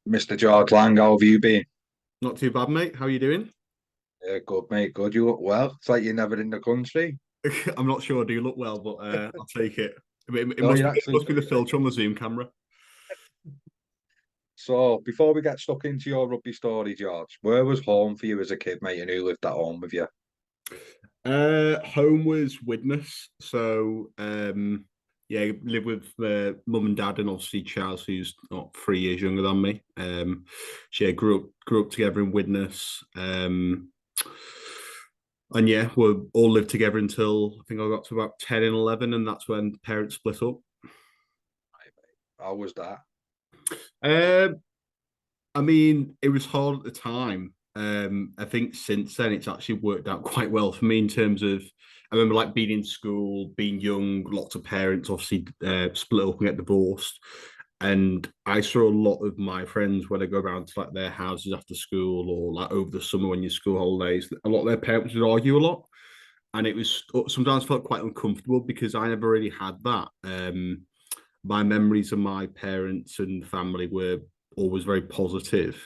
Mr. George Lang, how have you been? Not too bad, mate. How are you doing? Yeah, good, mate. Good. You look well. It's like you're never in the country. I'm not sure I do look well, but I'll take it. It No, must you be actually do, the mate. filter on the Zoom camera. So, before we get stuck into your rugby story, George, where was home for you as a kid, mate, and who lived at home with you? Home was Widnes, so yeah, live with mum and dad, and obviously Charles, who's not 3 years younger than me. So yeah, grew up together in Widnes. And yeah, we all lived together until I think I got to about 10 and 11, and that's when parents split up. Right, mate. How was that? Um, I mean, it was hard at the time. I think since then it's actually worked out quite well for me in terms of I remember like being in school, being young, lots of parents obviously split up and get divorced. And I saw a lot of my friends when I go around to like their houses after school or like over the summer when your school holidays, a lot of their parents would argue a lot. And it was sometimes felt quite uncomfortable because I never really had that. My memories of my parents and family were always very positive.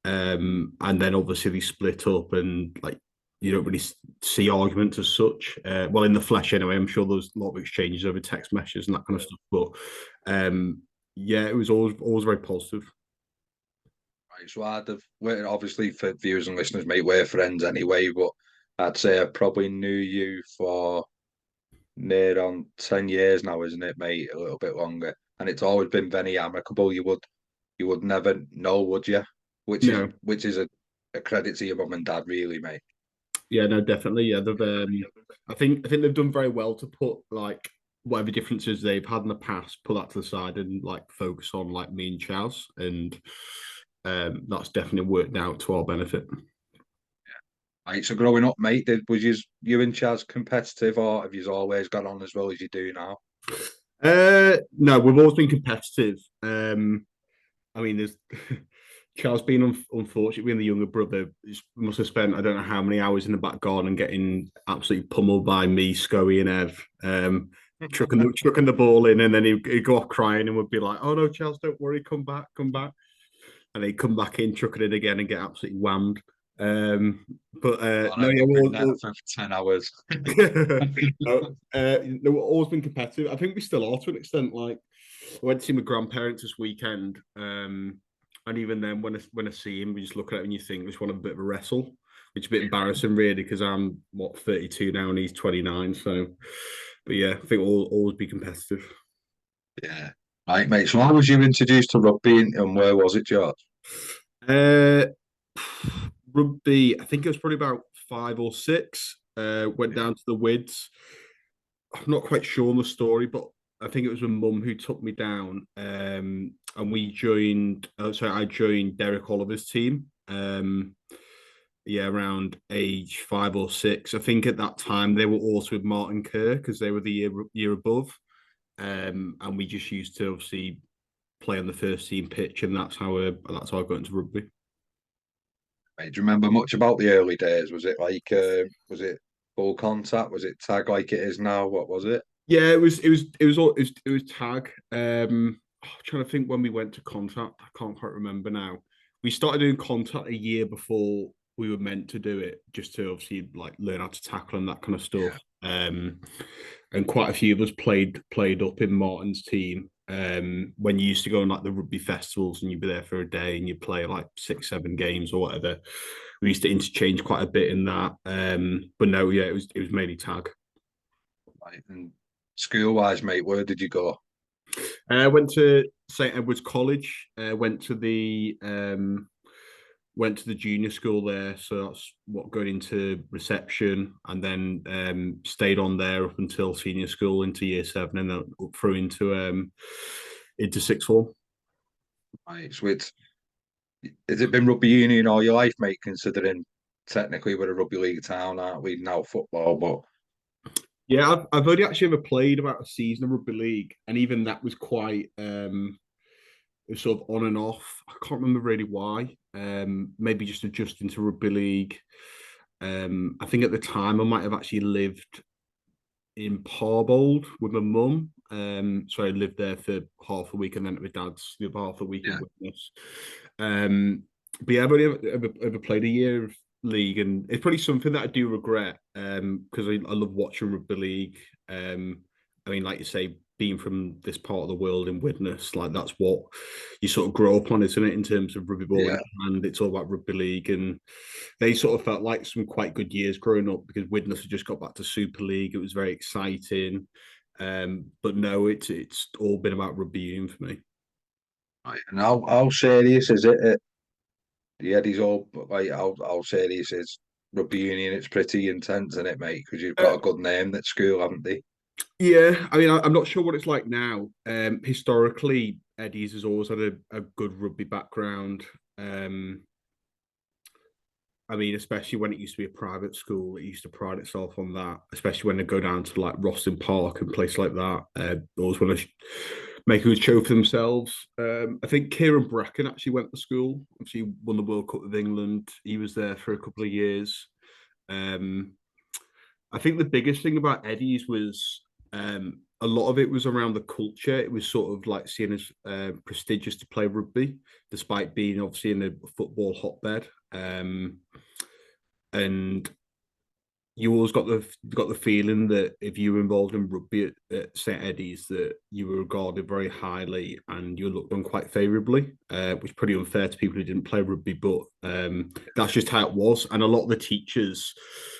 And then obviously they split up and like you don't really see arguments as such. Well, in the flesh anyway, I'm sure there's a lot of exchanges over text messages and that kind of Yeah. stuff. But yeah, it was always very positive. Right, so we're obviously for viewers and listeners, mate, we're friends anyway, but I'd say I probably knew you for near on 10 years now, isn't it, mate? A little bit longer. And it's always been very amicable. You would never know, would you? Which is No, which is a credit to your mum and dad, really, mate. yeah, no, definitely. Yeah, I think they've done very well to put like whatever differences they've had in the past, put that to the side and like focus on like me and Chaz, and that's definitely worked out to our benefit. Right, so growing up, mate, was you and Chaz competitive, or have you always got on as well as you do now? No, we've always been competitive. I mean, there's Charles being unfortunate being the younger brother. Must have spent I don't know how many hours in the back garden getting absolutely pummeled by me, Scoey, and Ev. Chucking the ball in, and then he'd go off crying and would be like, "Oh no, Charles, don't worry, come back, come back." And he'd come back in, chuck it in again, and get absolutely whammed. But On no, a yeah, different net for 10 hours. no, we've always been competitive. I think we still are to an extent. Like, I went to see my grandparents this weekend, and even then, when I see him, we just look at him and you think we just want a bit of a wrestle, which is a bit embarrassing, really, because I'm 32 now and he's 29. So, but yeah, I think we'll always be competitive. Yeah. Right, mate. So how was you introduced to rugby and where was it, George? Uh, Rugby, I think it was probably about 5 or 6. Went Yeah. down to the Wids. I'm not quite sure on the story, but I think it was my mum who took me down, and we joined. Sorry, I joined Derek Oliver's team. Yeah, around age 5 or 6. I think at that time they were also with Martin Kerr because they were the year above, and we just used to obviously play on the first team pitch, and that's how I got into rugby. Mate, do you remember much about the early days? Was it full contact? Was it tag like it is now? What was it? Yeah, it was tag. Trying to think when we went to contact. I can't quite remember now. We started doing contact a year before we were meant to do it, just to obviously like learn how to tackle and that kind of stuff. Yeah. And quite a few of us played up in Martin's team. When you used to go on like the rugby festivals and you'd be there for a day and you'd play like 6, 7 games or whatever. We used to interchange quite a bit in that. But no, yeah, it was mainly tag. Right. And school wise, mate, where did you go? I went to St Edward's College. Went to the junior school there, so that's what going into reception, and then stayed on there up until senior school into year 7, and then up through into sixth form. Right. So has it been rugby union all your life, mate? Considering technically we're a rugby league town, aren't we? Now football, but Yeah, I've only actually ever played about a season of rugby league, and even that was quite it was sort of on and off. I can't remember really why. Maybe just adjusting to rugby league. I think at the time I might have actually lived in Parbold with my mum. So I lived there for half a week, and then at my dad's the other half a week in Yeah, Widnes. Um, but yeah, I've only ever played a year of league, and it's probably something that I do regret. Because I love watching rugby league. I mean, like you say, being from this part of the world in Widnes, like that's what you sort of grow up on, isn't it? In terms of rugby ball in yeah, your hand, it's all about rugby league, and they sort of felt like some quite good years growing up because Widnes had just got back to Super League. It was very exciting. But no, it's all been about rugby union for me. right. And how serious is it? The Eddie's all like how serious is rugby union? It's pretty intense, isn't it, mate? Because you've Uh, got a good name at school, haven't they? yeah, I mean, I'm not sure what it's like now. Historically, Eddie's has always had a good rugby background. Um, I mean, especially when it used to be a private school, it used to pride itself on that. Especially when they go down to like Roston Park and places like that, they always want to make a good show for themselves. I think Kieran Bracken actually went to school. Obviously, won the World Cup with England. He was there for a couple of years. Um, I think the biggest thing about Eddie's was a lot of it was around the culture. It was sort of like seen as prestigious to play rugby, despite being obviously in a football hotbed. And you always got the feeling that if you were involved in rugby at St Eddie's, that you were regarded very highly and you were looked on quite favourably, which is pretty unfair to people who didn't play rugby, but that's just how it was. And a lot of the teachers,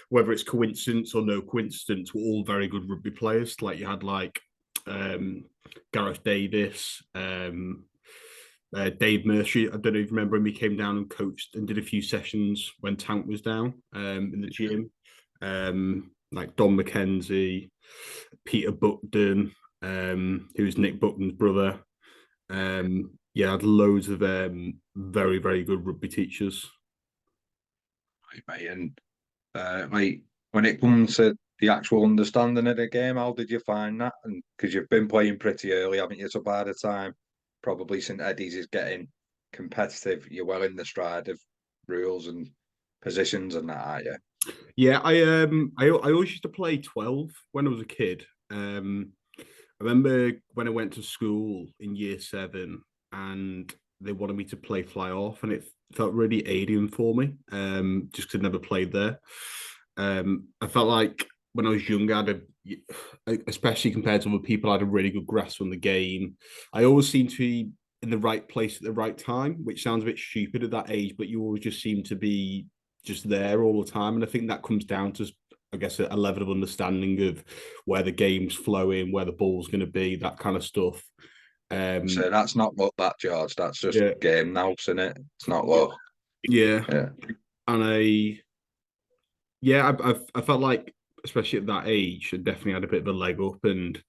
whether it's coincidence or no coincidence, were all very good rugby players. Like you had like um, Gareth Davis, Dave Mercer. I don't know if you remember him. He came down and coached and did a few sessions when Tank was down in the gym. Like Don McKenzie, Peter Buckton, who's Nick Buckton's brother. Yeah, I had loads of very, very good rugby teachers. Right, mate. And like when it comes to the actual understanding of the game, how did you find that? And because you've been playing pretty early, haven't you? So by the time probably St Eddie's is getting competitive, you're well in the stride of rules and positions and that, are you? Yeah, I always used to play 12 when I was a kid. I remember when I went to school in year 7 and they wanted me to play fly off, and it felt really alien for me. Just 'cause I'd never played there. I felt like when I was younger, especially compared to other people, I had a really good grasp on the game. I always seemed to be in the right place at the right time, which sounds a bit stupid at that age, but you always just seem to be just there all the time. And I think that comes down to, I guess, a level of understanding of where the game's flowing, where the ball's going to be, that kind of stuff. So Um, that's not luck, that George. That's just yeah, game now, isn't it? It's not yeah, luck. yeah. Yeah. And I felt like, especially at that age, I definitely had a bit of a leg up, and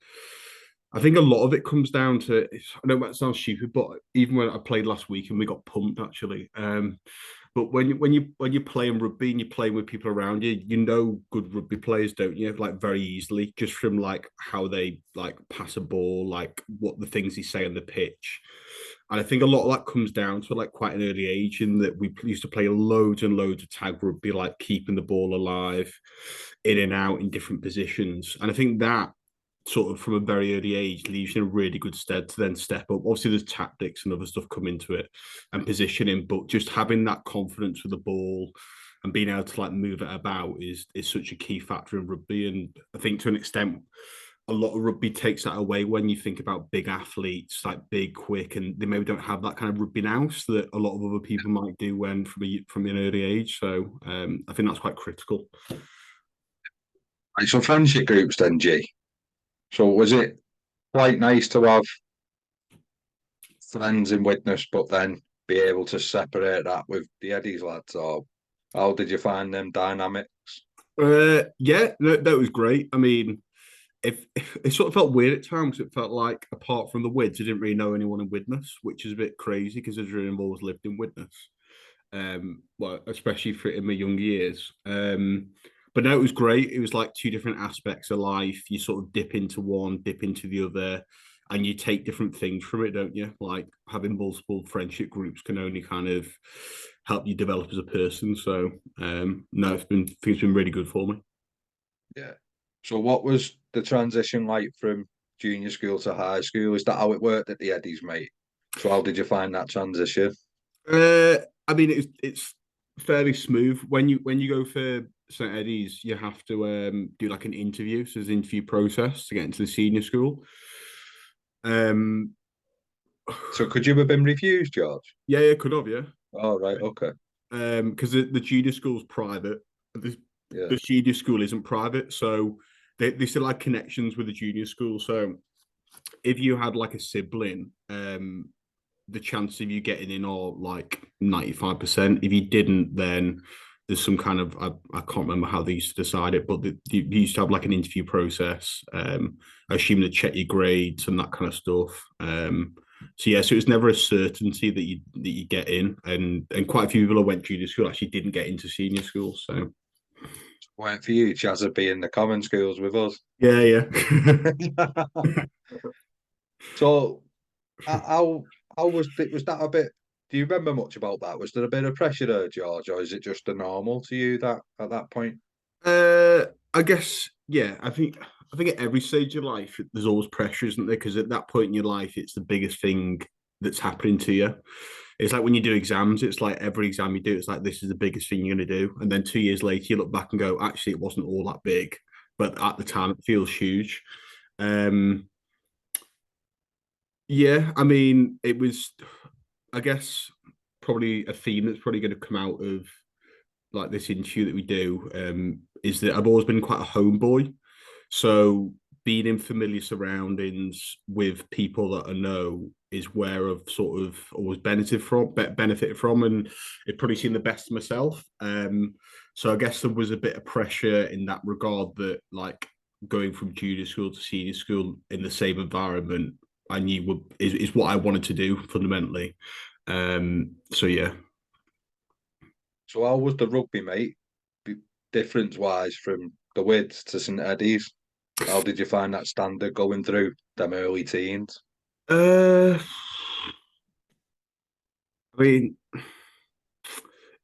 I think a lot of it comes down to. I know that sounds stupid, but even when I played last week and we got pumped actually. But when you're playing rugby and you're playing with people around you, you know good rugby players, don't you? Like very easily, just from like how they like pass a ball, like what the things they say on the pitch. And I think a lot of that comes down to like quite an early age, in that we used to play loads and loads of tag rugby, like keeping the ball alive, in and out in different positions. And I think that sort of from a very early age leaves you in a really good stead to then step up. Obviously, there's tactics and other stuff come into it and positioning, but just having that confidence with the ball and being able to like move it about is such a key factor in rugby. And I think to an extent, a lot of rugby takes that away when you think about big athletes, like big, quick, and they maybe don't have that kind of rugby nous that a lot of other people might do when from an early age. So I think that's quite critical. Right, so friendship groups then, G. So was it quite nice to have friends in Widnes, but then be able to separate that with the Eddie's lads? Or how did you find them dynamics? Yeah, that was great. I mean, if it sort of felt weird at times. It felt like apart from the Wids, I didn't really know anyone in Widnes, which is a bit crazy considering I've always lived in Widnes. Well, especially for in my young years. But no, it was great. It was like two different aspects of life. You sort of dip into one, dip into the other, and you take different things from it, don't you? Like having multiple friendship groups can only kind of help you develop as a person. So no, I think it's been really good for me. Yeah. So what was the transition like from junior school to high school? Is that how it worked at the Eddies, mate? So how did you find that transition? Uh, I mean, it's fairly smooth when you go for St Eddie's. You have to do like an interview, so there's an interview process to get into the senior school. Um, So could you have been refused, George? yeah, could have, yeah. Oh, right, okay. Because the junior school's private. Yeah. The junior school isn't private, so they still had connections with the junior school. So if you had like a sibling, the chance of you getting in are like 95%. If you didn't, then there's some kind of I can't remember how they used to decide it, but you used to have like an interview process. I assume to check your grades and that kind of stuff. So yeah, so it was never a certainty that you get in, and quite a few people who went junior school actually didn't get into senior school. So Went for you, Chaz, to be in the common schools with us. yeah, yeah. So how was that a bit? Do you remember much about that? Was there a bit of pressure there, George, or is it just a normal to you that at that point? I guess yeah. I think at every stage of life, there's always pressure, isn't there? Because at that point in your life, it's the biggest thing that's happening to you. It's like when you do exams, it's like every exam you do, it's like this is the biggest thing you're going to do, and then 2 years later, you look back and go, actually, it wasn't all that big, but at the time, it feels huge. Um, yeah, I mean, it was, I guess, probably a theme that's probably going to come out of like this interview that we do is that I've always been quite a homeboy. So being in familiar surroundings with people that I know is where I've sort of always benefited from, and it probably seen the best of myself. So I guess there was a bit of pressure in that regard that like going from junior school to senior school in the same environment, I knew is what I wanted to do fundamentally. So yeah. So how was the rugby, mate? Difference wise from the Wids to St Eddie's? How did you find that standard going through them early teens? Uh, I mean,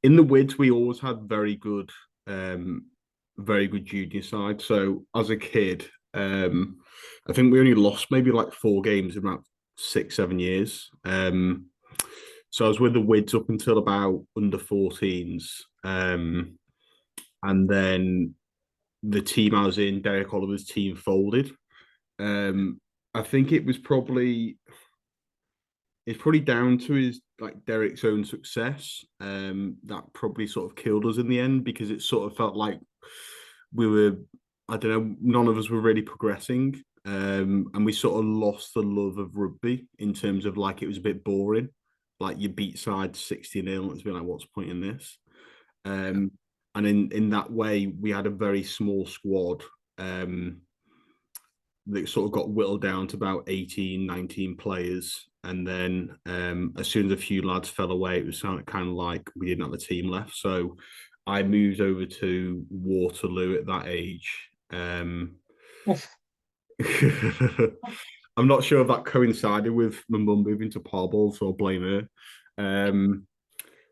in the Wids, we always had um, very good junior side. So as a kid, I think we only lost maybe like 4 games in about 6, 7 years. So I was with the Wids up until about under 14s. And then the team I was in, Derek Oliver's team, folded. Um, I think it's probably down to his like Derek's own success. That probably sort of killed us in the end because it sort of felt like we were, I don't know, none of us were really progressing. And we sort of lost the love of rugby in terms of like it was a bit boring. Like you beat side 60-0, it's been like, what's the point in this? Um, and in that way, we had a very small squad. That sort of got whittled down to about 18, 19 players. And then as soon as a few lads fell away, it was kind of like we didn't have a team left. So I moved over to Waterloo at that age. I'm not sure if that coincided with my mum moving to Parble, so I'll blame her.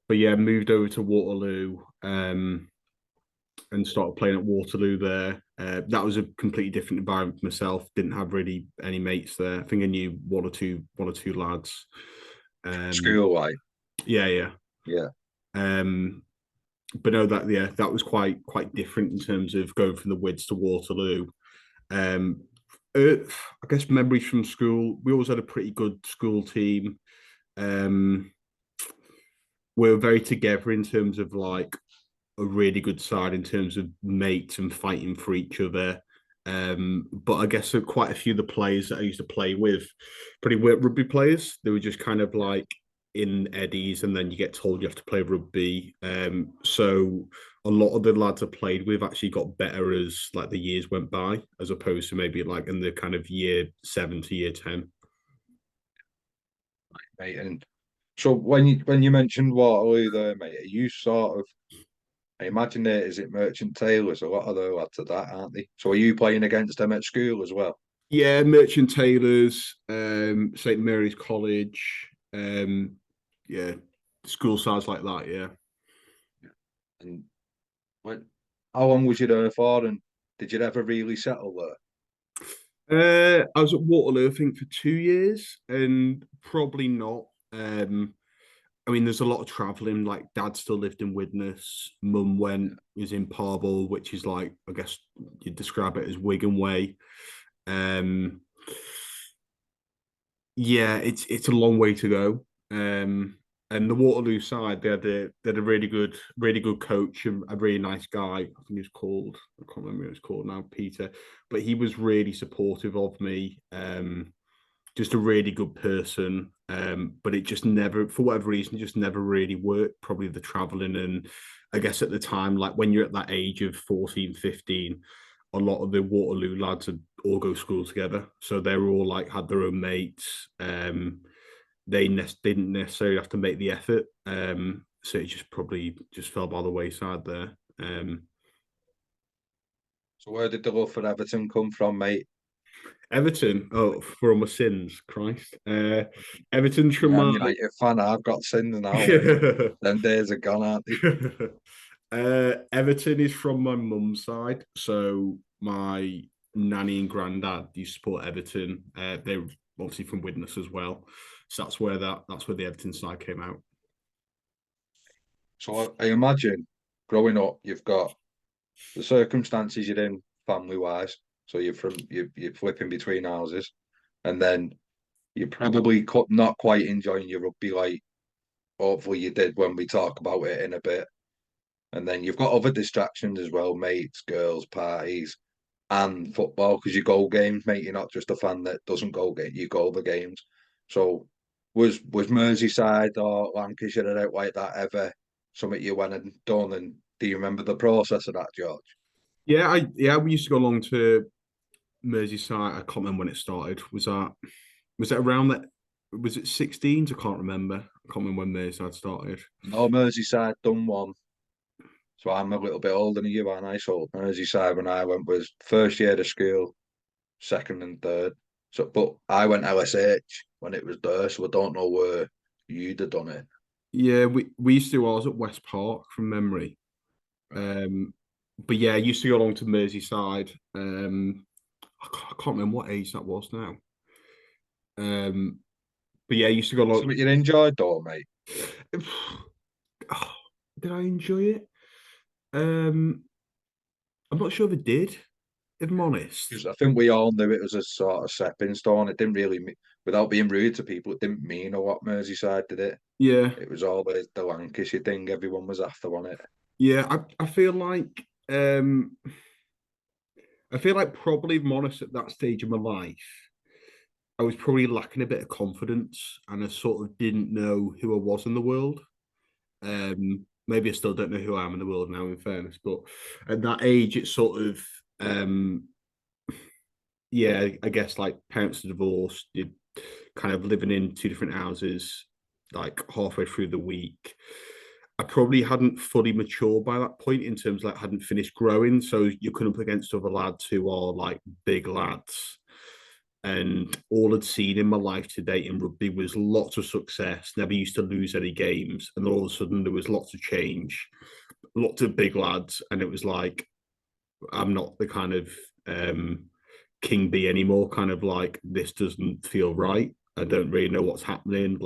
But yeah, moved over to Waterloo. And started playing at Waterloo there. That was a completely different environment for myself. Didn't have really any mates there. I think I knew one or two lads. School like, Yeah, yeah. yeah. Um, but no, that was quite different in terms of going from the Wids to Waterloo. Um, I guess memories from school. We always had a pretty good school team. Um, we were very together in terms of like a really good side in terms of mates and fighting for each other. But I guess quite a few of the players that I used to play with, pretty weren't rugby players. They were just kind of like in eddies, and then you get told you have to play rugby. So a lot of the lads I played with actually got better as like the years went by, as opposed to maybe like in the kind of year 7 to year 10. Mate. And so when you mentioned Waterloo there, mate, are you sort of I imagine there is it Merchant Taylors, a lot of the lads at that, aren't they? So are you playing against them at school as well? Yeah, Merchant Taylors, St Mary's College, yeah, school size like that. Yeah. And when how long was you there for and did you ever really settle there? I was at Waterloo, I think, for 2 years, and probably not. I mean, there's a lot of traveling. Like, dad still lived in Widnes. Mum was in Parble, which is like, I guess you'd describe it as Wigan Way. Um, yeah, it's a long way to go. And the Waterloo side, they had a really good coach and a really nice guy. I think he was called, I can't remember what he was called now, Peter, but he was really supportive of me. Just a really good person. But it just never, for whatever reason, just never really worked. Probably the traveling. And I guess at the time, like when you're at that age of 14, 15, a lot of the Waterloo lads had all go to school together. So they were all like, had their own mates. Didn't necessarily have to make the effort. So it just probably just fell by the wayside there. So where did the love for Everton come from, mate? Everton, oh, for all my sins, Christ. Everton's from Yeah, I'm my United fan. I've got sins now, mate. Them days are gone, aren't they? Everton is from my mum's side. So my nanny and granddad used to support Everton. They're obviously from Widnes as well. So that's where the Everton side came out. So I imagine growing up, you've got the circumstances you're in family wise. So you're flipping between houses, and then you're probably not quite enjoying your rugby like hopefully you did when we talk about it in a bit. And then you've got other distractions as well, mates, girls, parties, and football because you go games, mate. You're not just a fan that doesn't go game, you go the games. So was Merseyside or Lancashire or out like that ever something you went and done? And do you remember the process of that, George? Yeah, we used to go along to Merseyside. I can't remember when it started. Was that around that? Was it 16s? I can't remember. I can't remember when Merseyside started. No, Merseyside done one. So I'm a little bit older than you, and I saw Merseyside when I went was first year of school, second and third. So, but I went LSH when it was there, so I don't know where you'd have done it. Yeah, we used to. I was at West Park from memory. Right. But yeah, I used to go along to Merseyside. I can't remember what age that was now. Um, but yeah, I used to go along. Something you enjoyed, though, mate. Oh, did I enjoy it? Um, I'm not sure if I did, if I'm honest. Because I think we all knew it was a sort of stepping stone. It didn't really, without being rude to people, it didn't mean a lot. Merseyside did it. Yeah, It was always the Lancashire thing. Everyone was after on it. yeah. I feel like probably, if I'm honest, at that stage of my life, I was probably lacking a bit of confidence, and I sort of didn't know who I was in the world. Maybe I still don't know who I am in the world now, in fairness, but at that age, it's sort of um, yeah, I guess like parents are divorced, you kind of living in two different houses, like halfway through the week. I probably hadn't fully matured by that point in terms of like hadn't finished growing. So you're coming up against other lads who are like big lads. And all I'd seen in my life to date in rugby was lots of success, never used to lose any games. And then all of a sudden there was lots of change, lots of big lads. And it was like, I'm not the kind of king bee anymore. Kind of like this doesn't feel right. I don't really know what's happening.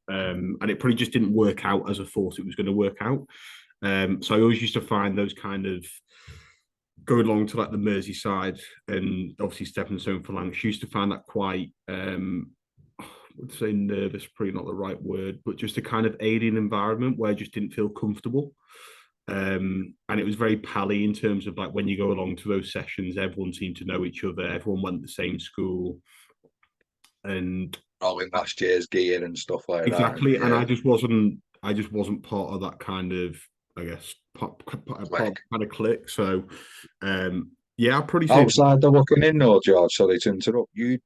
And it probably just didn't work out as I thought it was going to work out. So I always used to find those kind of going along to like the Merseyside and obviously stepping stone for Lancashire. Used to find that quite I would say nervous, probably not the right word, but just a kind of alien environment where I just didn't feel comfortable. And it was very pally in terms of like when you go along to those sessions, everyone seemed to know each other, everyone went to the same school, and All in last year's gear and stuff like that. And exactly. And yeah, I just wasn't part of that kind of, I guess, part of like kind of clique. So, yeah, I'd probably say, outside the looking in, though, George. Sorry to interrupt. You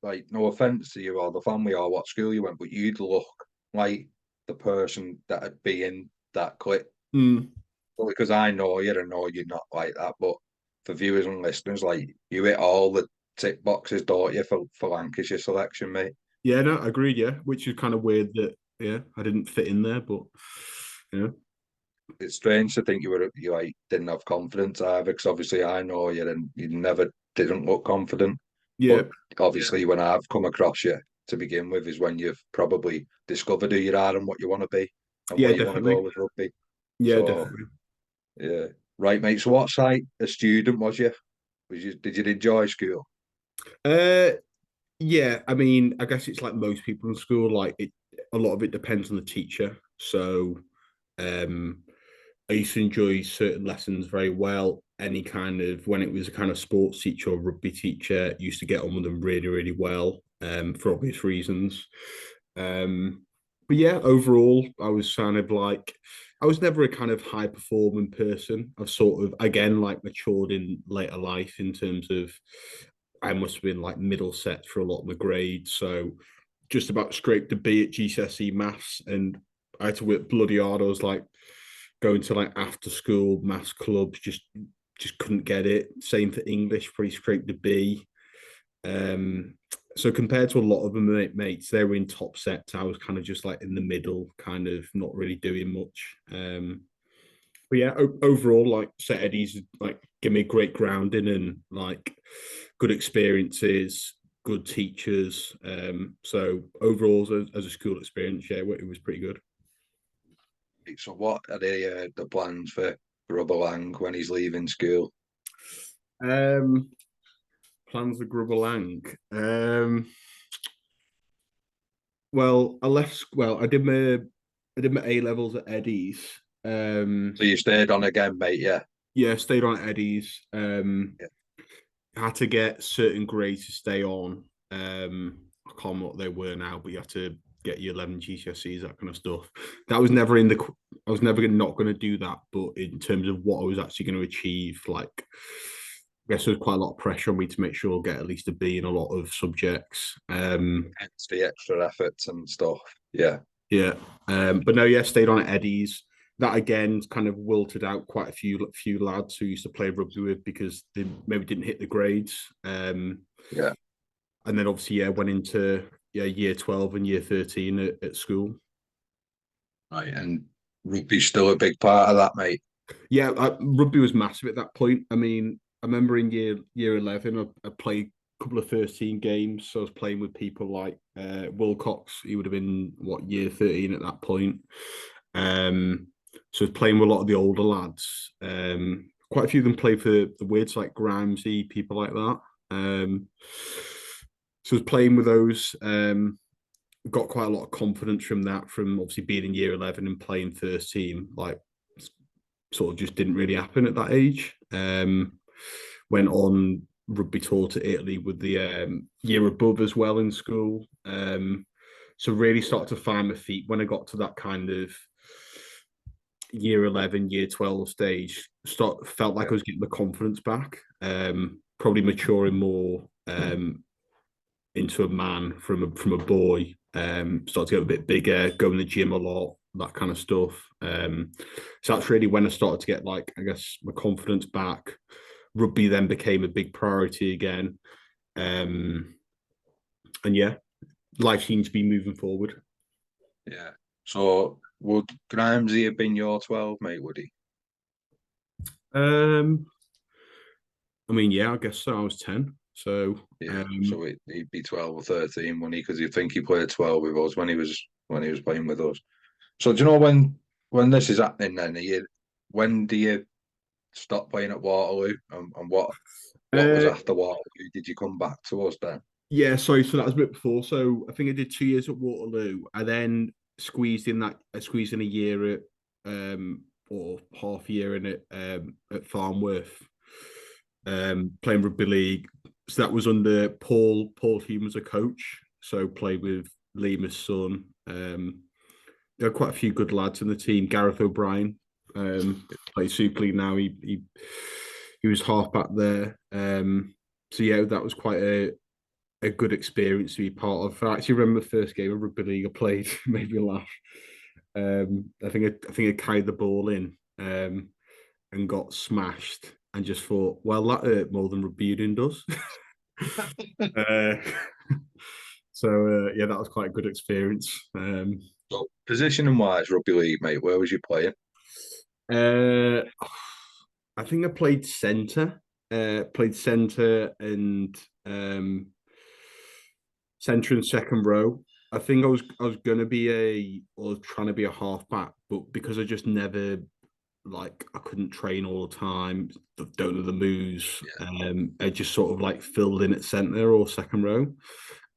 like no offense to you or the family or what school you went, but you'd look like the person that'd be in that clique. mm, Well, because I know you and know you're not like that, but for viewers and listeners, like you hit all the tick boxes, don't you, for Lancashire selection, mate? yeah, no, agreed. Yeah, which is kind of weird that, yeah, I didn't fit in there, but, yeah. it's strange to think you like didn't have confidence either, because obviously I know you and you never didn't look confident. Yeah, But obviously, when I've come across you to begin with, is when you've probably discovered who you are and what you want to be and yeah, where you want to go definitely. with rugby. Yeah, So definitely. yeah, right, mate. So what side a student was you? Did you enjoy school? Uh, yeah, I mean, I guess it's like most people in school, like a lot of it depends on the teacher. So, um, I used to enjoy certain lessons very well. Any kind of when it was a kind of sports teacher or rugby teacher, used to get on with them really, really well, for obvious reasons. Um, but yeah, overall, I was kind of like I was never a kind of high performing person. I've sort of again like matured in later life in terms of I must have been like middle set for a lot of my grades. So just about scraped a B at GCSE maths, and I had to work bloody hard. I was like going to like after school maths clubs, just couldn't get it. Same for English, pretty scraped a B. Um, so compared to a lot of my mates, they were in top sets. I was kind of just like in the middle, kind of not really doing much. But yeah, overall, like Set Eddie's like give me great grounding and like good experiences, good teachers. So overall, as a school experience, yeah, it was pretty good. So what are the plans for Rubber Lang when he's leaving school? Um, Plans for Grubber Lang. Well, I left. Well, I did my A levels at Eddie's. So you stayed on again, mate? Yeah. Yeah, stayed on at Eddie's. Yeah. Had to get certain grades to stay on. I can't remember what they were now, but you have to get your 11 GCSEs, that kind of stuff. That was never in the. I was never not going to do that, but in terms of what I was actually going to achieve, like, I guess there was quite a lot of pressure on me to make sure I get at least a B in a lot of subjects. Hence the extra efforts and stuff. Yeah. Yeah. But no, yeah, stayed on at Eddie's. That again kind of wilted out quite a few lads who used to play rugby with because they maybe didn't hit the grades. Yeah. And then obviously yeah went into year 12 and year 13 at school. Right. And rugby's still a big part of that, mate. Yeah, rugby was massive at that point. I mean, I remember in year 11, I played a couple of 13 games. So I was playing with people like Wilcox. He would have been what year 13 at that point. Um, so I was playing with a lot of the older lads. Quite a few of them played for the Wids, like Grimesy, people like that. So I was playing with those. Got quite a lot of confidence from that, from obviously being in year 11 and playing first team. Like, sort of just didn't really happen at that age. Went on rugby tour to Italy with the year above as well in school. So really started to find my feet when I got to that kind of year 11, year 12 stage. Felt like Yeah. I was getting the confidence back. Probably maturing more into a man from a boy. Started to get a bit bigger, go in the gym a lot, that kind of stuff. So that's really when I started to get like I guess my confidence back. Rugby then became a big priority again, and yeah, life seems to be moving forward. Yeah. So would Grimesy have been your 12, mate? Would he? Um, I mean, yeah, I guess so. I was 10, so Yeah. So he'd be 12 or 13, wouldn't he? Because you think he played 12 with us when he was playing with us. So do you know when this is happening then? When do you stop playing at Waterloo and what was uh, after Waterloo? Did you come back to us then? yeah, sorry. So that was a bit before. So I think I did 2 years at Waterloo. I then I squeezed in a year at or half year in it at Farnworth, playing rugby league. So that was under Paul Hume as a coach. So played with Lima's son. There are quite a few good lads in the team. Gareth O'Brien plays Super League now. He was half back there. So yeah, that was quite a good experience to be part of. I actually remember the first game of rugby league I played, made me laugh. I think I carried the ball in and got smashed, and just thought, well, that hurt more than rugby union does. uh, yeah, that was quite a good experience. So positioning wise, rugby league, mate, where was you playing? Uh, I think I played centre. Played centre and centre and second row. I think I was gonna be or trying to be a halfback, but because I just never like I couldn't train all the time, don't know the moves. Yeah. I just sort of like filled in at centre or second row.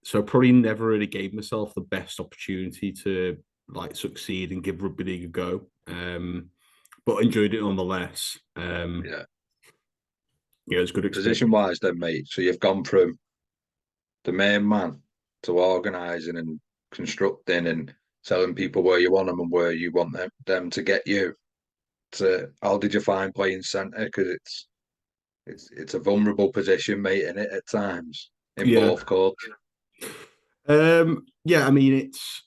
So I probably never really gave myself the best opportunity to like succeed and give rugby league a go. But enjoyed it nonetheless. Yeah. Yeah, it was a good experience. Position wise, then, mate. So you've gone from the main man to organising and constructing and telling people where you want them and where you want them to get you. To how did you find playing centre? Because it's a vulnerable position, mate, in it at times in Yeah. both courts. Yeah, I mean it's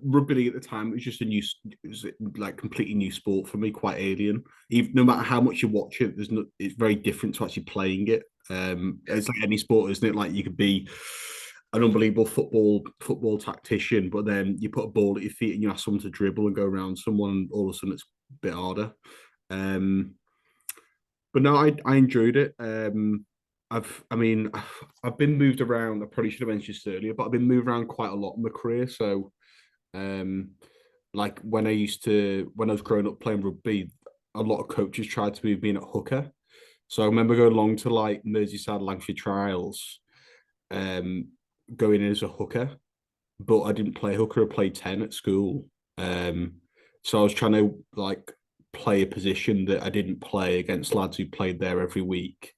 rugby league at the time. It was just it was like completely new sport for me, quite alien. Even no matter how much you watch it, it's very different to actually playing it. Yeah, It's like any sport, isn't it? Like you could be an unbelievable football tactician, but then you put a ball at your feet and you ask someone to dribble and go around someone, all of a sudden it's a bit harder. Um, but no, I enjoyed it. I mean, I've been moved around. I probably should have mentioned this earlier, but I've been moved around quite a lot in my career. So, um, like when I was growing up playing rugby, a lot of coaches tried to move me in at hooker. So I remember going along to like Merseyside Lancashire trials, um, going in as a hooker, but I didn't play hooker. I played 10 at school. Um, so I was trying to like play a position that I didn't play against lads who played there every week.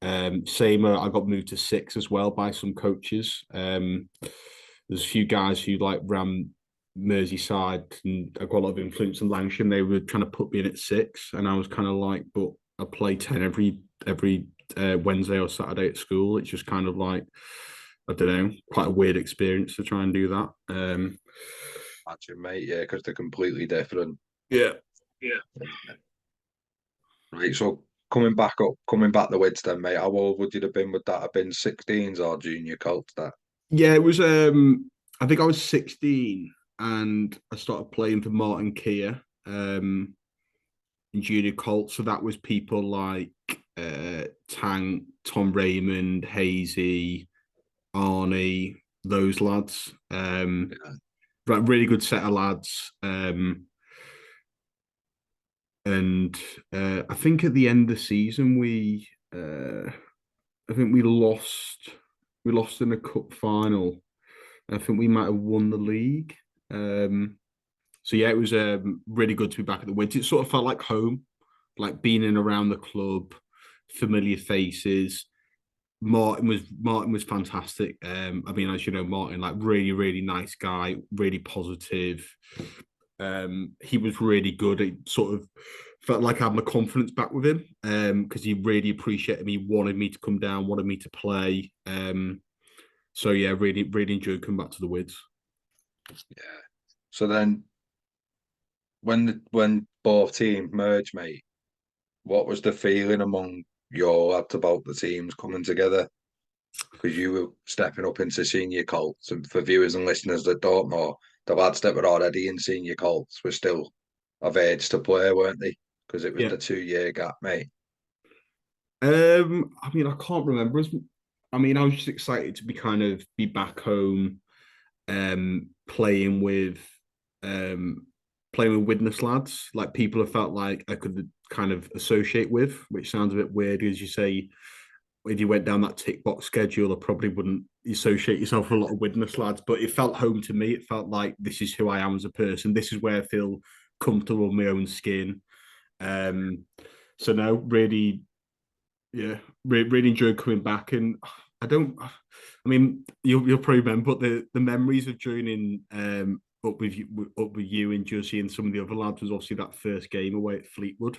Same, I got moved to six as well by some coaches. There's a few guys who like ran Merseyside and I got a lot of influence in Lancashire. And they were trying to put me in at six, and I was kind of like, but I play 10 every Wednesday or Saturday at school. It's just kind of like I don't know, quite a weird experience to try and do that. imagine, mate. Yeah, because they're completely different. Yeah, yeah, Right. So coming back the Wids then, mate. How old would you have been? Would that have been 16s or junior colts? That yeah. It was. I think I was 16, and I started playing for Martin Keir in junior Colts. So that was people like Tank, Tom Raymond, Hazy, Arnie, those lads. yeah, Right, really good set of lads. And I think at the end of the season I think we lost in a cup final. I think we might have won the league. Um, so yeah, it was really good to be back at the Winter. It sort of felt like home, like being in around the club, familiar faces. Martin was fantastic. I mean, as you know, Martin, like really nice guy, really positive. He was really good. It sort of felt like I had my confidence back with him because he really appreciated me, wanted me to come down, wanted me to play. So yeah, really enjoyed coming back to the Wids. yeah. So then, when both teams merged, mate, what was the feeling among your lads about the teams coming together? Because you were stepping up into senior colts, and for viewers and listeners that don't know, the lads that were already in senior colts were still of age to play, weren't they? Because it was Yeah. the 2 year gap, mate. I mean, I can't remember. I mean, I was just excited to be kind of be back home, playing with, um, playing with Widnes lads, like people have felt like I could kind of associate with, which sounds a bit weird, as you say. If you went down that tick box schedule, I probably wouldn't associate yourself with a lot of Widnes lads, but it felt home to me. It felt like this is who I am as a person. This is where I feel comfortable in my own skin. Um, so no, really, yeah, really enjoyed coming back. And I don't, I mean, you'll probably remember, but the memories of joining up with you and Josie and some of the other lads was obviously that first game away at Fleetwood,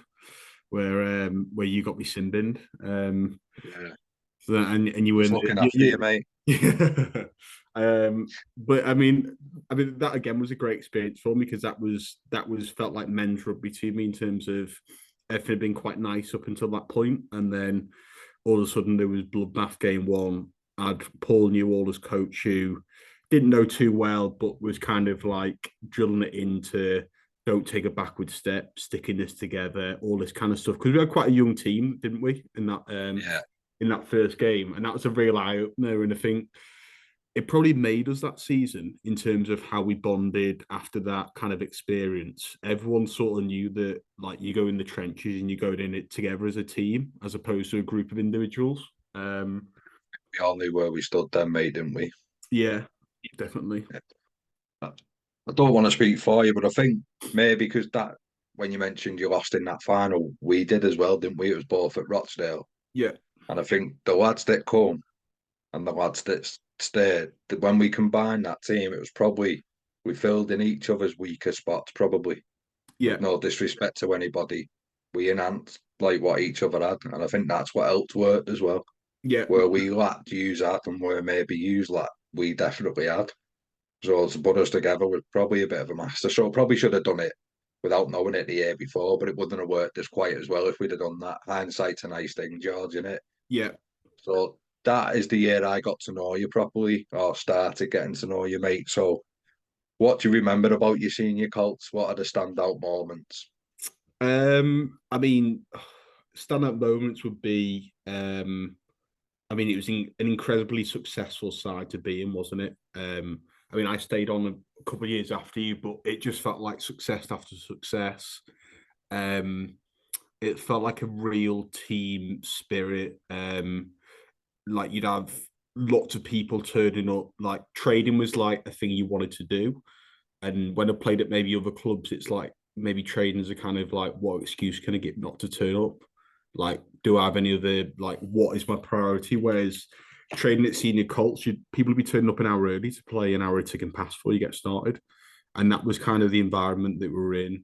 where you got me sin binned. Yeah. So and you were Just looking after you, mate. yeah. But I mean that again was a great experience for me because that was felt like men's rugby to me in terms of everything had been quite nice up until that point, and then all of a sudden there was bloodbath game one. I'd Paul Newall as coach who didn't know too well, but was kind of like drilling it into don't take a backward step, sticking this together, all this kind of stuff. Because we had quite a young team, didn't we, Yeah. in that first game, and that was a real eye opener. And I think it probably made us that season in terms of how we bonded after that kind of experience. Everyone sort of knew that, like, you go in the trenches and you go in it together as a team, as opposed to a group of individuals. Um, We all knew where we stood then, mate, didn't we? yeah, definitely. I don't want to speak for you, but I think maybe because that when you mentioned you lost in that final, we did as well, didn't we? It was both at Rochdale. Yeah, And I think the lads that come and the lads that stayed, that when we combined that team, it was probably we filled in each other's weaker spots, probably. yeah, With no disrespect to anybody. We enhanced like what each other had. And I think that's what helped work as well. yeah, Where we lacked use had and where maybe use lacked, we definitely had. So to put us together was probably a bit of a master. So probably should have done it without knowing it the year before, but it wouldn't have worked as quite as well if we'd have done that. Hindsight's a nice thing, George, isn't it? yeah. So that is the year I got to know you properly, or started getting to know you, mate. So what do you remember about your senior Colts? What are the standout moments? I mean, stand-up moments would be. I mean, it was an incredibly successful side to be in, wasn't it? I mean, I stayed on a couple of years after you, but it just felt like success after success. Um, it felt like a real team spirit. Like you'd have lots of people turning up. Like trading was like a thing you wanted to do, and when I played at maybe other clubs, it's like maybe trading is a kind of like, what excuse can I get not to turn up? Like, do I have any other, like, what is my priority? Whereas trading at senior Colts, people would be turning up an hour early to play an hour of tick and pass before you get started. And that was kind of the environment that we were in.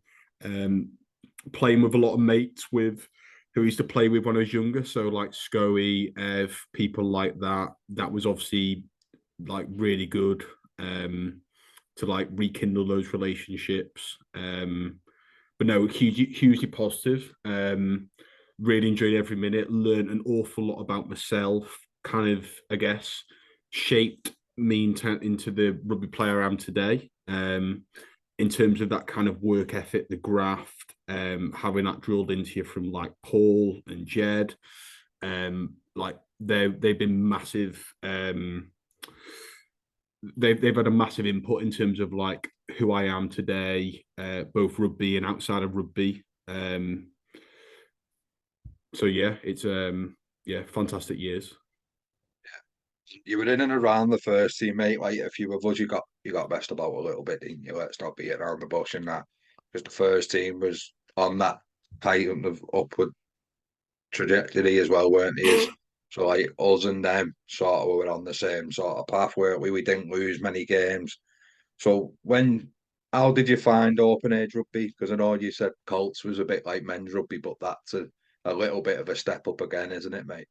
Playing with a lot of mates with who I used to play with when I was younger. So like Scoey, Ev, people like that. That was obviously like really good. To like rekindle those relationships. But no, hugely positive. Really enjoyed every minute. Learned an awful lot about myself. Kind of, I guess, shaped me into the rugby player I am today. In terms of that kind of work ethic, the graft, having that drilled into you from like Paul and Jed. Like they've been massive. They've had a massive input in terms of like who I am today, both rugby and outside of rugby. So yeah, it's yeah, fantastic years. You were in and around the first team, mate. Like a few of us, you got messed about a little bit, didn't you? Let's not beat around the bush and that, because the first team was on that heightened of upward trajectory as well, weren't they? So like us and them sort of were on the same sort of path, weren't we? We didn't lose many games. So how did you find open age rugby? Because I know you said Colts was a bit like men's rugby, but that's a little bit of a step up again, isn't it, mate?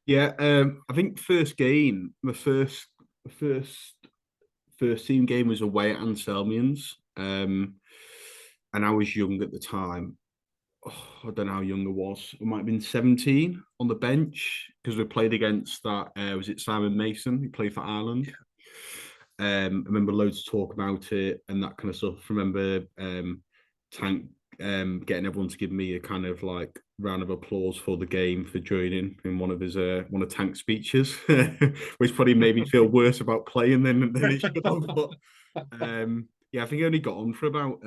Yeah, I think first game, my first first team game was away at Anselmians, and I was young at the time. Oh, I don't know how young I was. I might have been 17 on the bench because we played against that. Was it Simon Mason? He played for Ireland. I remember loads of talk about it and that kind of stuff. I remember Tank getting everyone to give me a kind of like round of applause for the game for joining in one of Tank's speeches, which probably made me feel worse about playing than it should have. But yeah, I think I only got on for about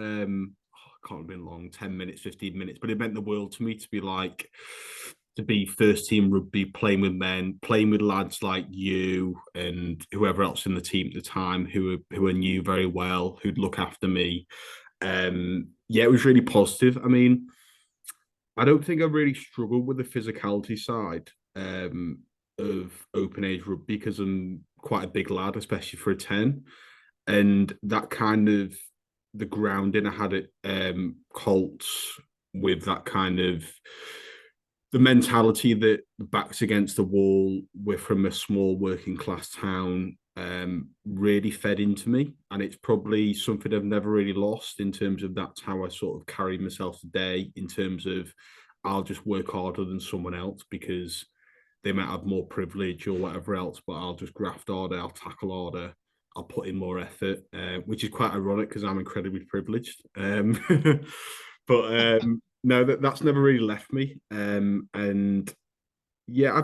can't have been long, 10 minutes, 15 minutes, but it meant the world to me to be like to be first team rugby, playing with men, playing with lads like you and whoever else in the team at the time who I knew very well, who'd look after me. Yeah, it was really positive. I mean, I don't think I really struggled with the physicality side of open age rugby because I'm quite a big lad, especially for a 10. And that kind of the grounding I had at Colts with that kind of the mentality that the back's against the wall, we're from a small working class town, really fed into me. And it's probably something I've never really lost in terms of that's how I sort of carry myself today, in terms of I'll just work harder than someone else because they might have more privilege or whatever else, but I'll just graft harder, I'll tackle harder, I'll put in more effort, which is quite ironic because I'm incredibly privileged. But no, that's never really left me. And yeah,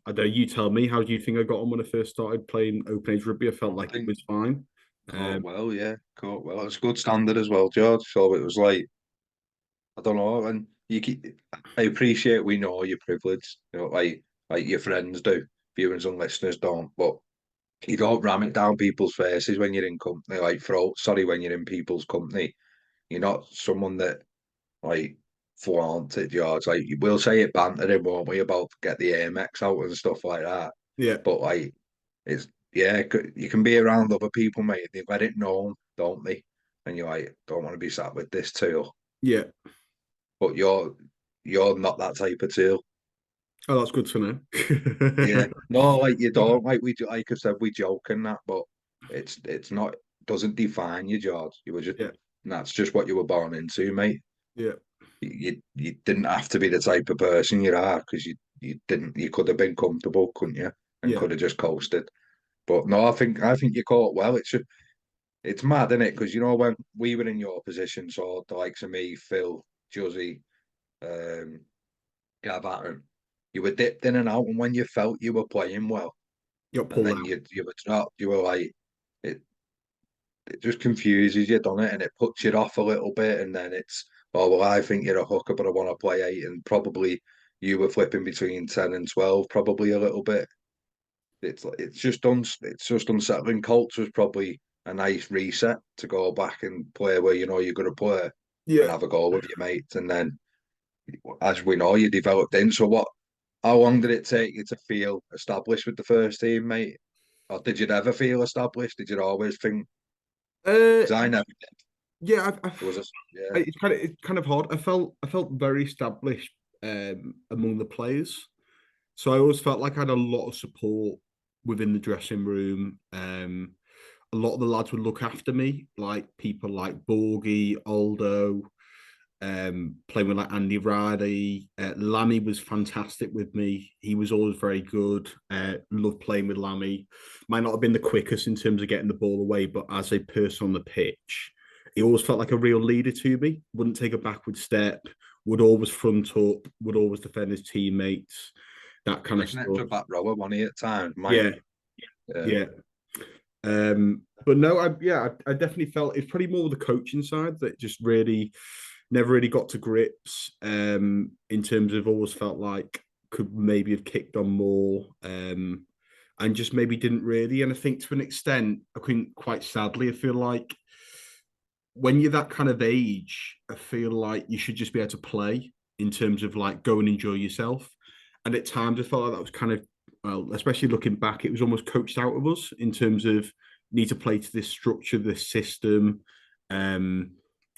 I don't know. You tell me. How do you think I got on when I first started playing open age rugby? I felt I like it think was fine. caught well, yeah, caught well. It's a good standard as well, George. So it was like I don't know, and I appreciate we know you're privileged, like your friends do, viewers and listeners don't, but you don't ram it down people's faces when you're in company, when you're in people's company. You're not someone that like flaunt it, George. Like we'll say it bantering, won't we, about get the Amex out and stuff like that. Yeah, But like it's yeah, you can be around other people, mate. They let it known, don't they? And you're like, don't want to be sat with this tool. yeah. But you're not that type of tool. Oh, that's good to Yeah, know. no, like you don't. Like I said, we joke and that, but it's not doesn't define you, George. You were just Yeah, and that's just what you were born into, mate. yeah, You didn't have to be the type of person you are because you could have been comfortable, couldn't you? And yeah, could have just coasted. But no, I think you caught well. It's mad, isn't it? Because when we were in your position, so the likes of me, Phil, Josie, um, Gav Aaron, you were dipped in and out, and when you felt you were playing well, got and pulled then out. you were dropped, you were like it. It just confuses you, doesn't it? And it puts you off a little bit, and then it's well, I think you're a hooker, but I want to play eight, and probably you were flipping between 10 and 12, probably a little bit. It's just unsettling. Colts was probably a nice reset to go back and play where you know you're going to play and Yeah. have a go with your mates, and then as we know, you developed in. So what? How long did it take you to feel established with the first team, mate? Or did you ever feel established? Did you always think? Uh, Because I never. yeah. There was a yeah, It's kind of hard. I felt very established among the players. So I always felt like I had a lot of support within the dressing room. A lot of the lads would look after me, like people like Borgie, Aldo, playing with like Andy Riley. Lammy was fantastic with me. He was always very good. Loved playing with Lammy. Might not have been the quickest in terms of getting the ball away, but as a person on the pitch, he always felt like a real leader to me. Wouldn't take a backward step. Would always front up. Would always defend his teammates. That kind of like an stuff. extra back rower, one at times, Yeah, mate. Yeah, yeah. But no, I definitely felt it's probably more the coaching side that just really never really got to grips. In terms of always felt like could maybe have kicked on more. And just maybe didn't really. And I think to an extent, I couldn't quite sadly, I feel like when you're that kind of age, I feel like you should just be able to play in terms of like go and enjoy yourself. And at times I felt like that was kind of well, especially looking back, it was almost coached out of us in terms of need to play to this structure, this system. Um,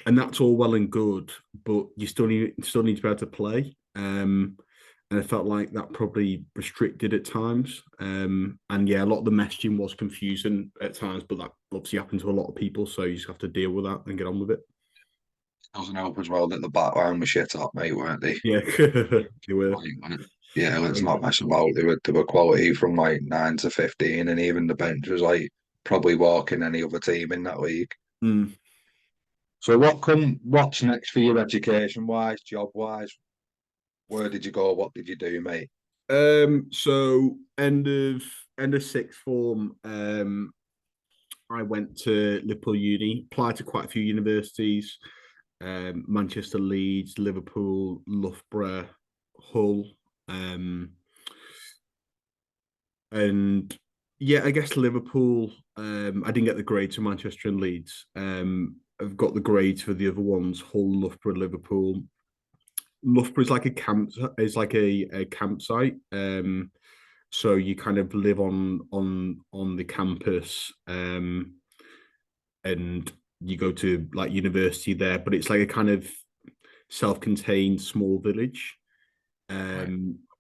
and that's all well and good, but you still need to be able to play. And I felt like that probably restricted at times. And yeah, a lot of the messaging was confusing at times, but that obviously happened to a lot of people. So you just have to deal with that and get on with it. doesn't help as well that the back line was shit up, mate, weren't they? Yeah, they were. Yeah, let's not mess about. They were quality from like 9 to 15, and even the bench was like probably walking any other team in that league. Mm. So what's next for you education wise, job wise? Where did you go? What did you do, mate? So end of sixth form, I went to Liverpool Uni, applied to quite a few universities, Manchester, Leeds, Liverpool, Loughborough, Hull, um, and yeah, I guess Liverpool. I didn't get the grades for Manchester and Leeds. I've got the grades for the other ones: Hull, Loughborough, Liverpool. Loughborough is like a camp. Is like a campsite. So you kind of live on the campus, and you go to like university there, but it's like a kind of self-contained small village. Right.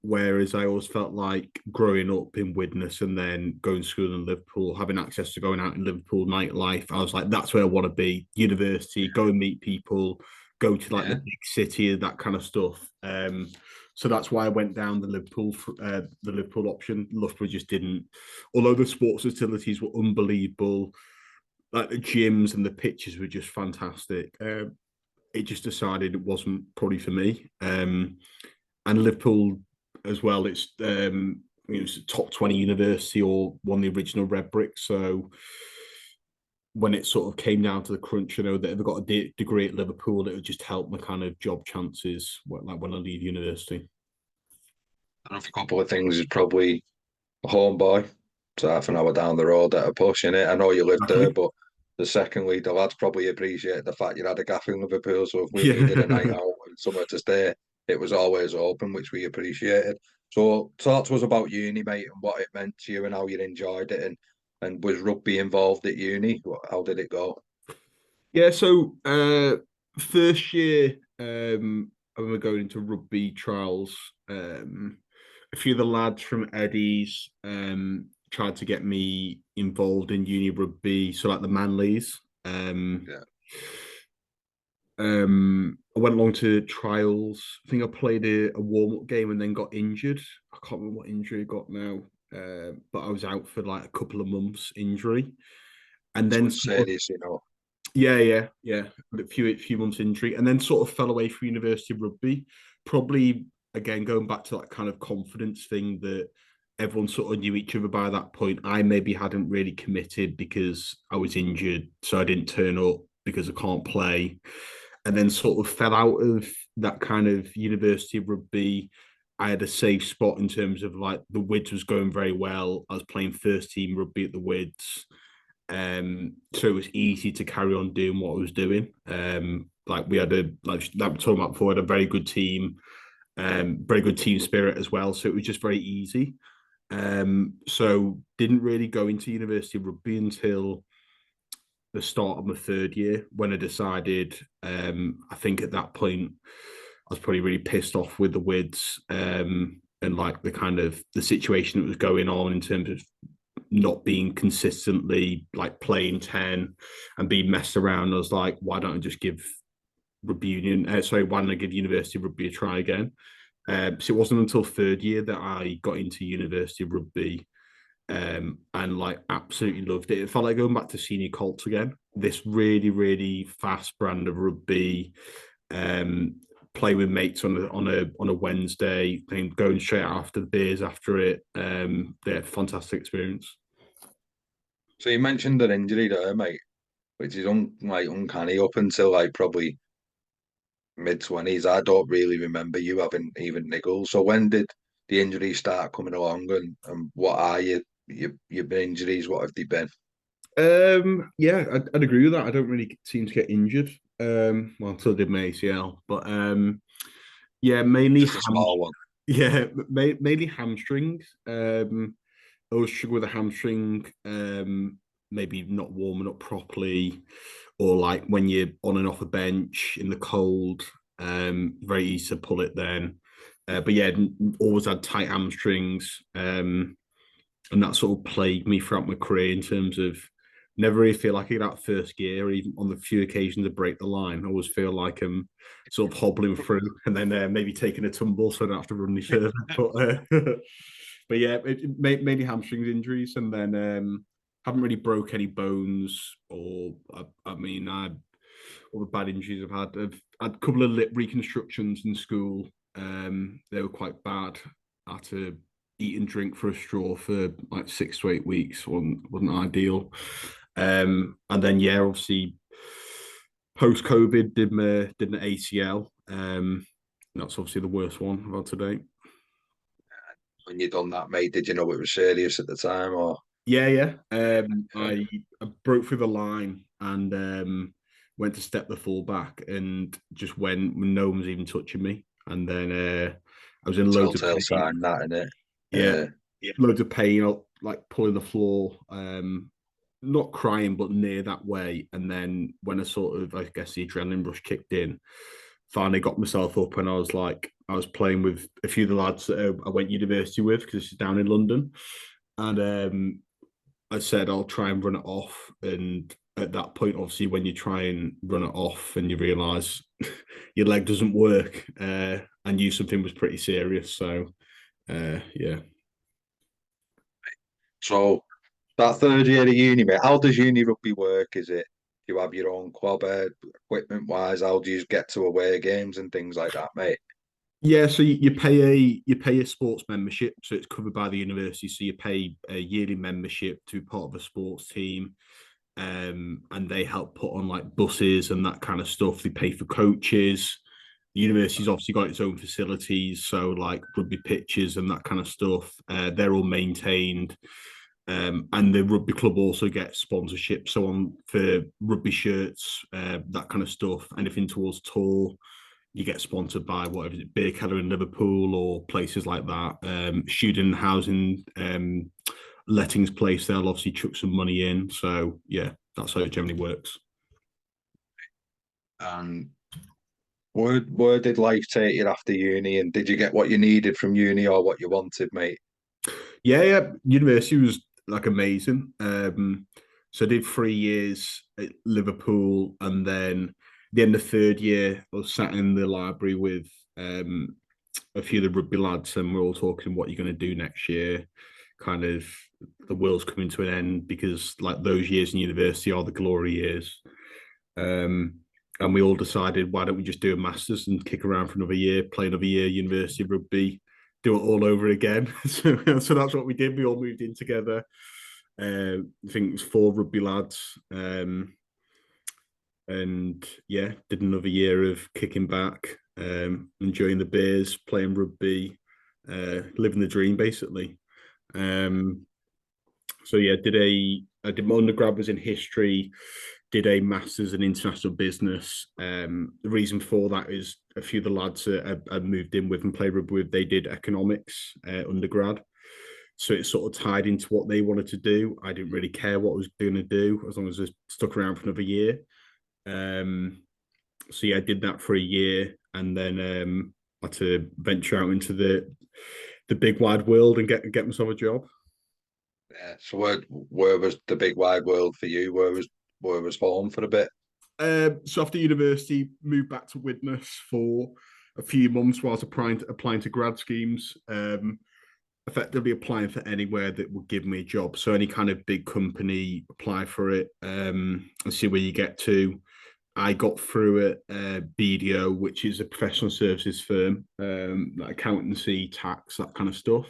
Whereas I always felt like growing up in Widnes and then going to school in Liverpool, having access to going out in Liverpool nightlife, I was like, that's where I want to be. University, go and meet people, go to like the Yeah. big city, that kind of stuff. So that's why I went down the Liverpool option. Loughborough just didn't. Although the sports facilities were unbelievable, like the gyms and the pitches were just fantastic. It just decided it wasn't probably for me. And Liverpool as well. It's a top 20 university or one of the original Red Bricks. So when it sort of came down to the crunch, that if I got a degree at Liverpool, it would just help my kind of job chances, like when I leave university. And a couple of things is probably a homeboy. It's half an hour down the road at a push, in it. I know you live there, Exactly. but secondly, the lads probably appreciate the fact you had a gaff in Liverpool. So if we needed a night Yeah. out and somewhere to stay, it was always open, which we appreciated. So talk to us about uni, mate, and what it meant to you and how you enjoyed it, and was rugby involved at uni? How did it go? Yeah, so first year, I remember going into rugby trials. A few of the lads from Eddie's tried to get me involved in uni rugby, so like the Manleys. Yeah, I went along to trials. I think I played a warm up game and then got injured. I can't remember what injury I got now, but I was out for like a couple of months injury, and so then it's sort of serious, you know. yeah. A few months injury, and then sort of fell away from university rugby. Probably again going back to that kind of confidence thing that everyone sort of knew each other by that point. I maybe hadn't really committed because I was injured, so I didn't turn up because I can't play, and then sort of fell out of that kind of university rugby. I had a safe spot in terms of like the Wids was going very well. I was playing first team rugby at the Wids. So it was easy to carry on doing what I was doing. Like we had that we're talking about before, had a very good team, very good team spirit as well. So it was just very easy. So didn't really go into university rugby until the start of my third year when I decided. I think at that point I was probably really pissed off with the Wids and like the kind of the situation that was going on in terms of not being consistently like playing 10 and being messed around. I was like, why don't I just give why don't I give university rugby a try again? So it wasn't until third year that I got into university rugby and like absolutely loved it. It felt like going back to senior colts again. This really, really fast brand of rugby. Um, play with mates on a Wednesday, then going straight after the beers after it. Yeah, fantastic experience. So you mentioned an injury there, mate, which is uncanny up until like probably mid-20s. I don't really remember you having even niggles. So when did the injuries start coming along, and what are your injuries? What have they been? Yeah, I'd agree with that. I don't really seem to get injured. Well, until I did my ACL, but yeah, Just a small one. mainly hamstrings. I always struggle with a hamstring. Maybe not warming up properly, or like when you're on and off a bench in the cold. Very easy to pull it then. But yeah, always had tight hamstrings. And that sort of plagued me throughout my career in terms of never really feel like I get out first gear, even on the few occasions I break the line. I always feel like I'm sort of hobbling through and then maybe taking a tumble so I don't have to run any further. But yeah, mainly hamstring injuries, and then haven't really broke any bones or I mean, all the bad injuries I've had a couple of lip reconstructions in school. They were quite bad. I had to eat and drink for a straw for like 6 to 8 weeks. Wasn't ideal. And then yeah, obviously post COVID did an ACL. That's obviously the worst one I've had to date. When you done that, mate, did you know it was serious at the time, or Yeah. uh, I broke through the line and went to step the full back and just went when no one was even touching me. And then I was in loads of telltale pain. sign that in it? Yeah, Uh, loads of pain, like pulling the floor, not crying, but near that way. And then when I sort of, I guess the adrenaline rush kicked in, finally got myself up and I was playing with a few of the lads that I went university with because this is down in London. And I said I'll try and run it off, and at that point, obviously, when you try and run it off and you realise your leg doesn't work, and you something was pretty serious. So, yeah. So that third year of uni, mate, how does uni rugby work? Is it you have your own club equipment wise? How do you get to away games and things like that, mate? Yeah, so you pay a sports membership, so it's covered by the university. So you pay a yearly membership to be part of a sports team, and they help put on like buses and that kind of stuff. They pay for coaches. The university's obviously got its own facilities, so like rugby pitches and that kind of stuff. They're all maintained. And the rugby club also gets sponsorship, so on for rugby shirts, that kind of stuff. Anything towards tour, you get sponsored by whatever it, Beer Keller in Liverpool or places like that. Student housing, lettings place, they'll obviously chuck some money in. So yeah, that's how it generally works. And where did life take you after uni? And did you get what you needed from uni or what you wanted, mate? Yeah, yeah. University was like amazing. So I did 3 years at Liverpool, and then the end of third year, I was sat in the library with a few of the rugby lads, and we're all talking what you're going to do next year. Kind of the world's coming to an end because like those years in university are the glory years. Um, and we all decided, why don't we just do a masters and kick around for another year, play another year university rugby, do it all over again. So that's what we did. We all moved in together. I think it was four rugby lads. And yeah, did another year of kicking back, enjoying the beers, playing rugby, living the dream basically. Um, so yeah, I did my undergrad was in history, did a master's in international business. The reason for that is a few of the lads I moved in with and played rugby with, they did economics undergrad. So it sort of tied into what they wanted to do. I didn't really care what I was going to do as long as I stuck around for another year. Um, so yeah, I did that for a year, and then had to venture out into the big wide world and get myself a job. Yeah. So where was the big wide world for you? Where was home for a bit? So after university, moved back to Widnes for a few months whilst applying to grad schemes. Effectively applying for anywhere that would give me a job. So any kind of big company, apply for it, and see where you get to. I got through at BDO, which is a professional services firm, like accountancy, tax, that kind of stuff.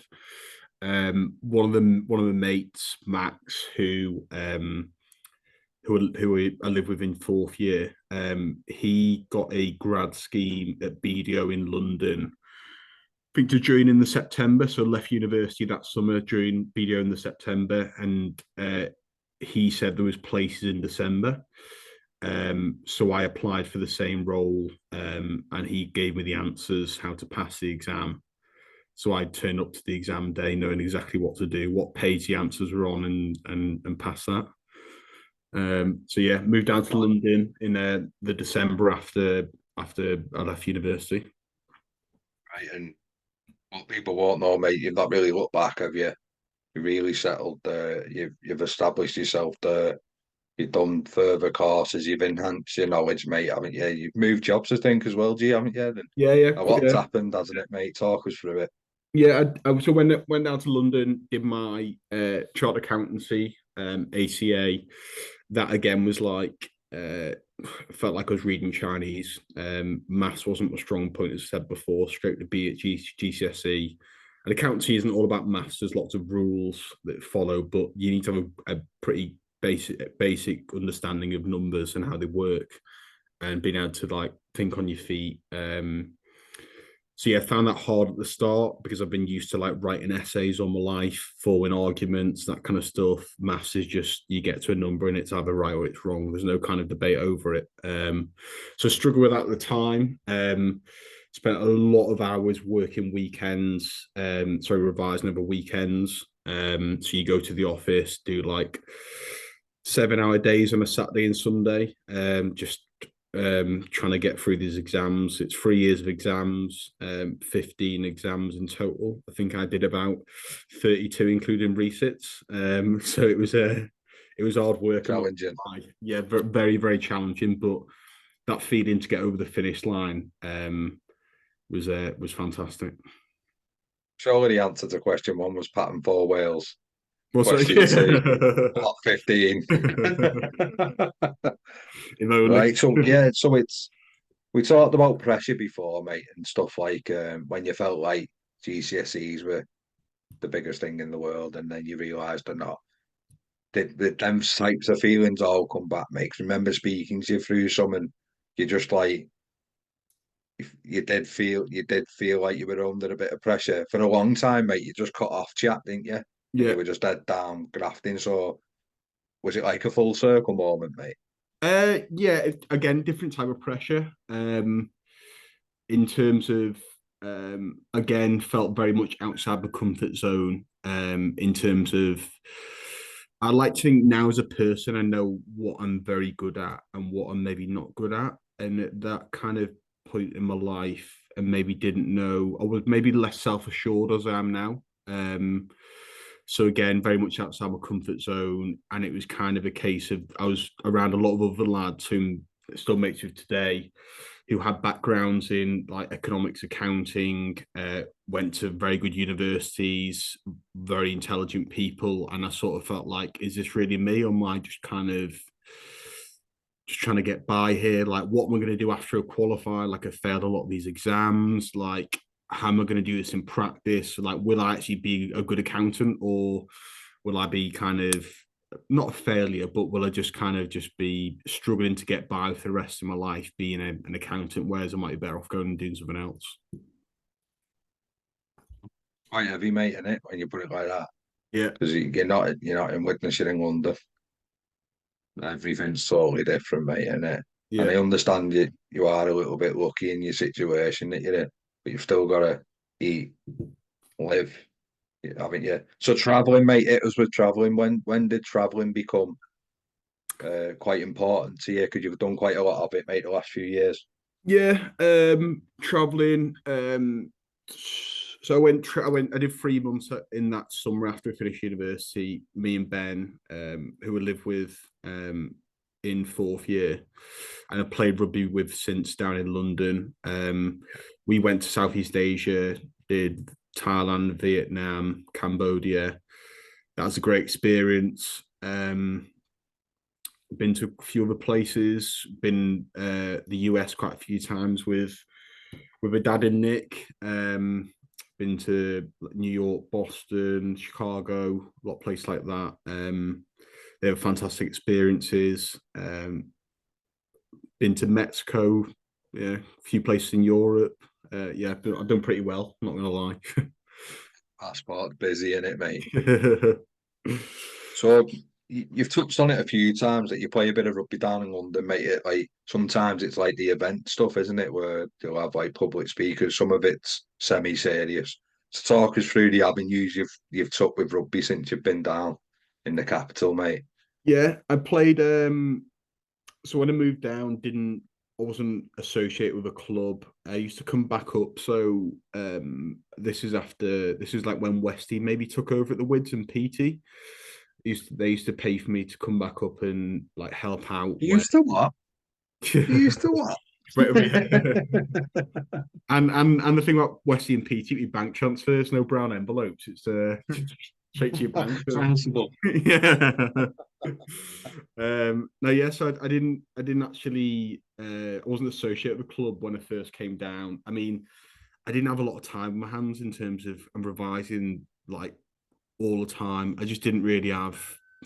One of the mates, Max, who I live with in fourth year, he got a grad scheme at BDO in London. I think to join in the September, so left university that summer, joined BDO in the September, and he said there was places in December. So I applied for the same role, and he gave me the answers how to pass the exam. So I turned up to the exam day knowing exactly what to do, what page the answers were on, and pass that. So yeah, moved down to London in the December after I left university. Right. And what people won't know, mate, you've not really looked back, have you? You really settled there. You've established yourself there. You've done further courses. You've enhanced your knowledge, mate, haven't you? You've moved jobs, I think, as well, G, haven't you? And Yeah, yeah, a lot's yeah. happened, hasn't it, mate? Talk us through it. Yeah, I so went down to London, did my chartered accountancy, ACA. That again was like felt like I was reading Chinese. Maths wasn't my strong point, as I said before. Straight to B at GCSE. And accountancy isn't all about maths. There's lots of rules that follow, but you need to have a pretty basic understanding of numbers and how they work, and being able to like think on your feet. So yeah, I found that hard at the start because I've been used to like writing essays on my life, forming arguments, that kind of stuff. Maths is just you get to a number and it's either right or it's wrong. There's no kind of debate over it. So I struggled with that at the time. Spent a lot of hours working weekends. Revising over weekends. So you go to the office, do like 7 hour days on a Saturday and Sunday. Just trying to get through these exams. It's 3 years of exams, 15 exams in total. I think I did about 32, including resits. So it was hard work. Challenging. Yeah, very, very challenging. But that feeling to get over the finish line was fantastic. Surely the answer to question one was Patton for Wales. What's Question two, that? top 15. If only. Right. So yeah, so it's we talked about pressure before, mate, and stuff like when you felt like GCSEs were the biggest thing in the world, and then you realised they're not. Did them types of feelings all come back, mate? 'Cause remember speaking to you through some, and you just like you did feel like you were under a bit of pressure for a long time, mate. You just cut off chat, didn't you? And Yeah. you were just dead down grafting. So was it like a full circle moment, mate? Yeah, again, different type of pressure. In terms of again, felt very much outside the comfort zone. In terms of I like to think now as a person, I know what I'm very good at and what I'm maybe not good at. And at that kind of point in my life, and maybe didn't know, I was maybe less self-assured as I am now. So again, very much outside my comfort zone. And it was kind of a case of I was around a lot of other lads who still mates with today who had backgrounds in like economics, accounting, went to very good universities, very intelligent people, and I sort of felt like, is this really me, or am I just kind of just trying to get by here? Like, what am I going to do after I qualify? Like, I failed a lot of these exams. Like, how am I going to do this in practice? Like, will I actually be a good accountant, or will I be kind of not a failure, but will I just kind of just be struggling to get by for the rest of my life being an accountant, whereas I might be better off going and doing something else? Quite heavy, mate, in it when you put it like that. Yeah, Because you're not in Widnes, you're in London. Everything's totally different, mate, isn't it? And yeah, I understand you are a little bit lucky in your situation that you're in, but you've still got to eat, live, haven't you? So traveling, mate, it was with traveling. When did traveling become quite important to you? Because you've done quite a lot of it, mate, the last few years. yeah. Traveling. So I did 3 months in that summer after I finished university. Me and Ben, who I live with in fourth year, and I played rugby with since down in London. We went to Southeast Asia, did Thailand, Vietnam, Cambodia. That was a great experience. Been to a few other places. Been the US quite a few times with a dad and Nick. Been to New York, Boston, Chicago, a lot of places like that. They were fantastic experiences. Been to Mexico, yeah, a few places in Europe. Yeah, I've done pretty well. Not gonna lie. Passport busy in it, mate. So you've touched on it a few times that you play a bit of rugby down in London, mate. Like sometimes it's like the event stuff, isn't it? Where you'll have like public speakers. Some of it's semi-serious. So talk us through the avenues you've took with rugby since you've been down in the capital, mate. Yeah, I played. So when I moved down, didn't I wasn't associated with a club. I used to come back up. So this is like when Westy maybe took over at the Wids and PT. They used to pay for me to come back up and like help out You where used to what? You used to what? and the thing about Westy and PT, with bank transfers, no brown envelopes. It's straight to your bank. Sensible. Yeah. No, yeah. So I didn't actually. I wasn't associated with the club when I first came down. I mean, I didn't have a lot of time in my hands in terms of I'm revising like all the time. I just didn't really have.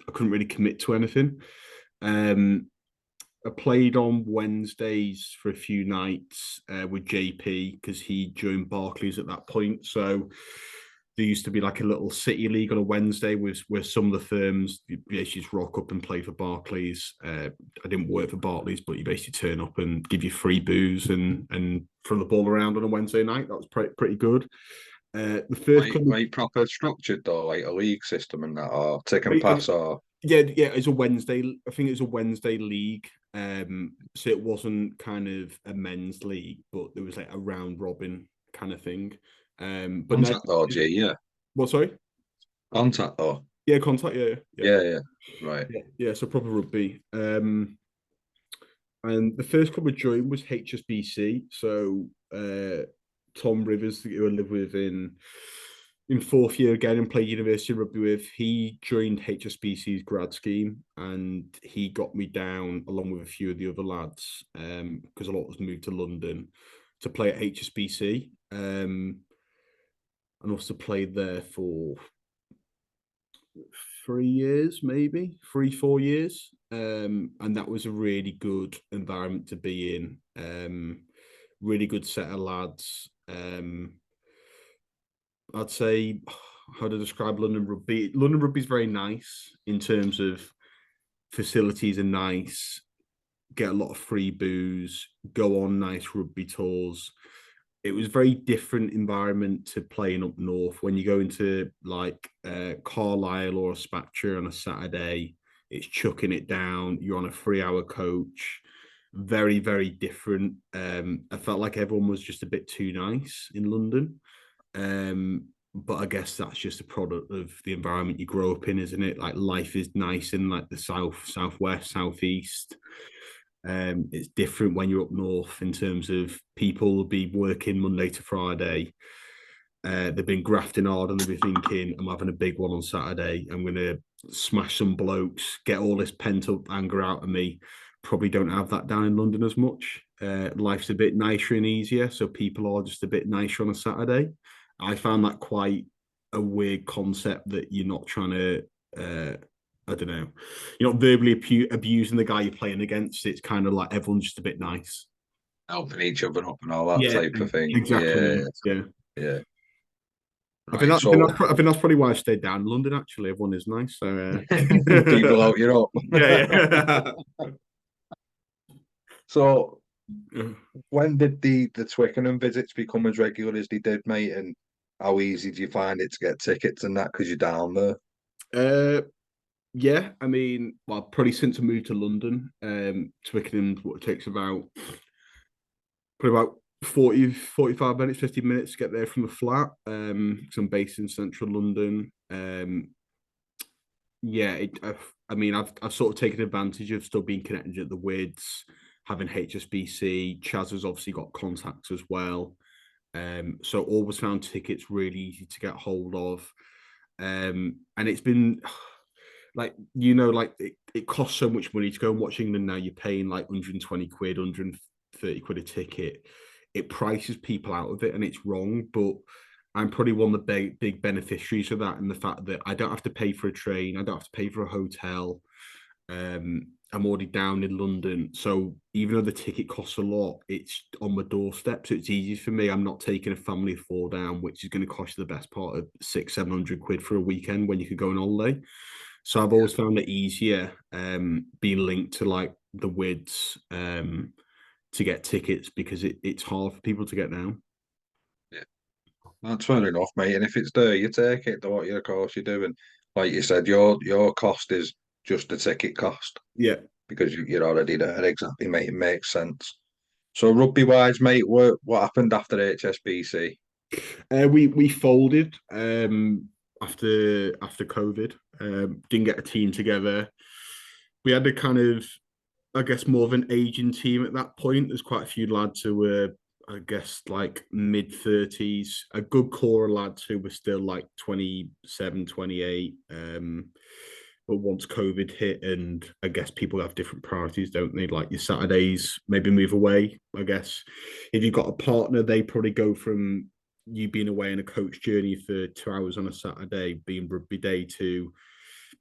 I couldn't really commit to anything. Um, I played on Wednesdays for a few nights with JP because he joined Barclays at that point. So there used to be like a little city league on a Wednesday where some of the firms you basically just rock up and play for Barclays. I didn't work for Barclays, but you basically turn up and give you free booze and throw the ball around on a Wednesday night. That was pretty good. The first couple Like proper structured though, like a league system and that, or take and pass, or yeah, it's a Wednesday. I think it's a Wednesday league. So it wasn't kind of a men's league, but there was like a round robin kind of thing. But no, contact though, G, yeah. what? Sorry. Contact though. Yeah, contact. Yeah, yeah, Yeah, yeah. Right. yeah, yeah. So proper rugby. And the first club I joined was HSBC. So Tom Rivers, who I live with in fourth year again and played university rugby with, he joined HSBC's grad scheme and he got me down along with a few of the other lads because a lot of us moved to London to play at HSBC. And also played there for 3 years, maybe 3, 4 years. And that was a really good environment to be in. Really good set of lads. I'd say, how to describe London rugby? London rugby is very nice in terms of facilities are nice, get a lot of free booze, go on nice rugby tours. It was very different environment to playing up north. When you go into like Carlisle or a Spatcher on a Saturday, it's chucking it down. You're on a 3 hour coach. Very, very different. I felt like everyone was just a bit too nice in London. But I guess that's just a product of the environment you grow up in, isn't it? Like life is nice in like the south, southwest, southeast. It's different when you're up north in terms of people will be working Monday to Friday. They've been grafting hard and they'll be thinking, I'm having a big one on Saturday. I'm going to smash some blokes, get all this pent up anger out of me. Probably don't have that down in London as much. Life's a bit nicer and easier. So people are just a bit nicer on a Saturday. I found that quite a weird concept that you're not trying to I don't know. You're not verbally abusing the guy you're playing against. It's kind of like everyone's just a bit nice. Helping each other up and all that Yeah, type of thing. exactly. Yeah, Yeah. yeah. I think Right. that, I think So that's, I think that's probably why I stayed down in London. Actually, everyone is nice. So people out Europe. yeah, So yeah. when did the Twickenham visits become as regular as they did, mate? And how easy do you find it to get tickets and that because you're down there? uh, yeah. I mean, well, probably since I moved to London, Twickenham what it takes probably about 40, 45 minutes, 50 minutes to get there from the flat. Because I'm based in central London. Yeah, I mean, I've sort of taken advantage of still being connected at the Wids, having HSBC. Chaz has obviously got contacts as well. So always found tickets really easy to get hold of. And it's been like like it costs so much money to go and watch England now. You're paying like 120 quid, 130 quid a ticket. It prices people out of it, and it's wrong. But I'm probably one of the big beneficiaries of that, and the fact that I don't have to pay for a train, I don't have to pay for a hotel. I'm already down in London, so even though the ticket costs a lot, it's on my doorstep, so it's easy for me. I'm not taking a family of four down, which is going to cost you the best part of 600, 700 quid for a weekend when you could go on holiday. So I've always found it easier being linked to like the Wids to get tickets because it's hard for people to get down. Yeah, that's fair enough, mate. And if it's there, you take it. What you, of course, you do. And like you said, your cost is just the ticket cost Yeah. because you're already there. Exactly, mate. It makes sense. So rugby wise, mate, what happened after HSBC? We folded after COVID. Didn't get a team together. We had a kind of, I guess, more of an aging team at that point. There's quite a few lads who were, I guess, like mid 30s. A good core of lads who were still like 27, 28. But once COVID hit, and I guess people have different priorities, don't they? Like your Saturdays, maybe move away. I guess if you've got a partner, they probably go from you being away on a coach journey for 2 hours on a Saturday, being rugby day, to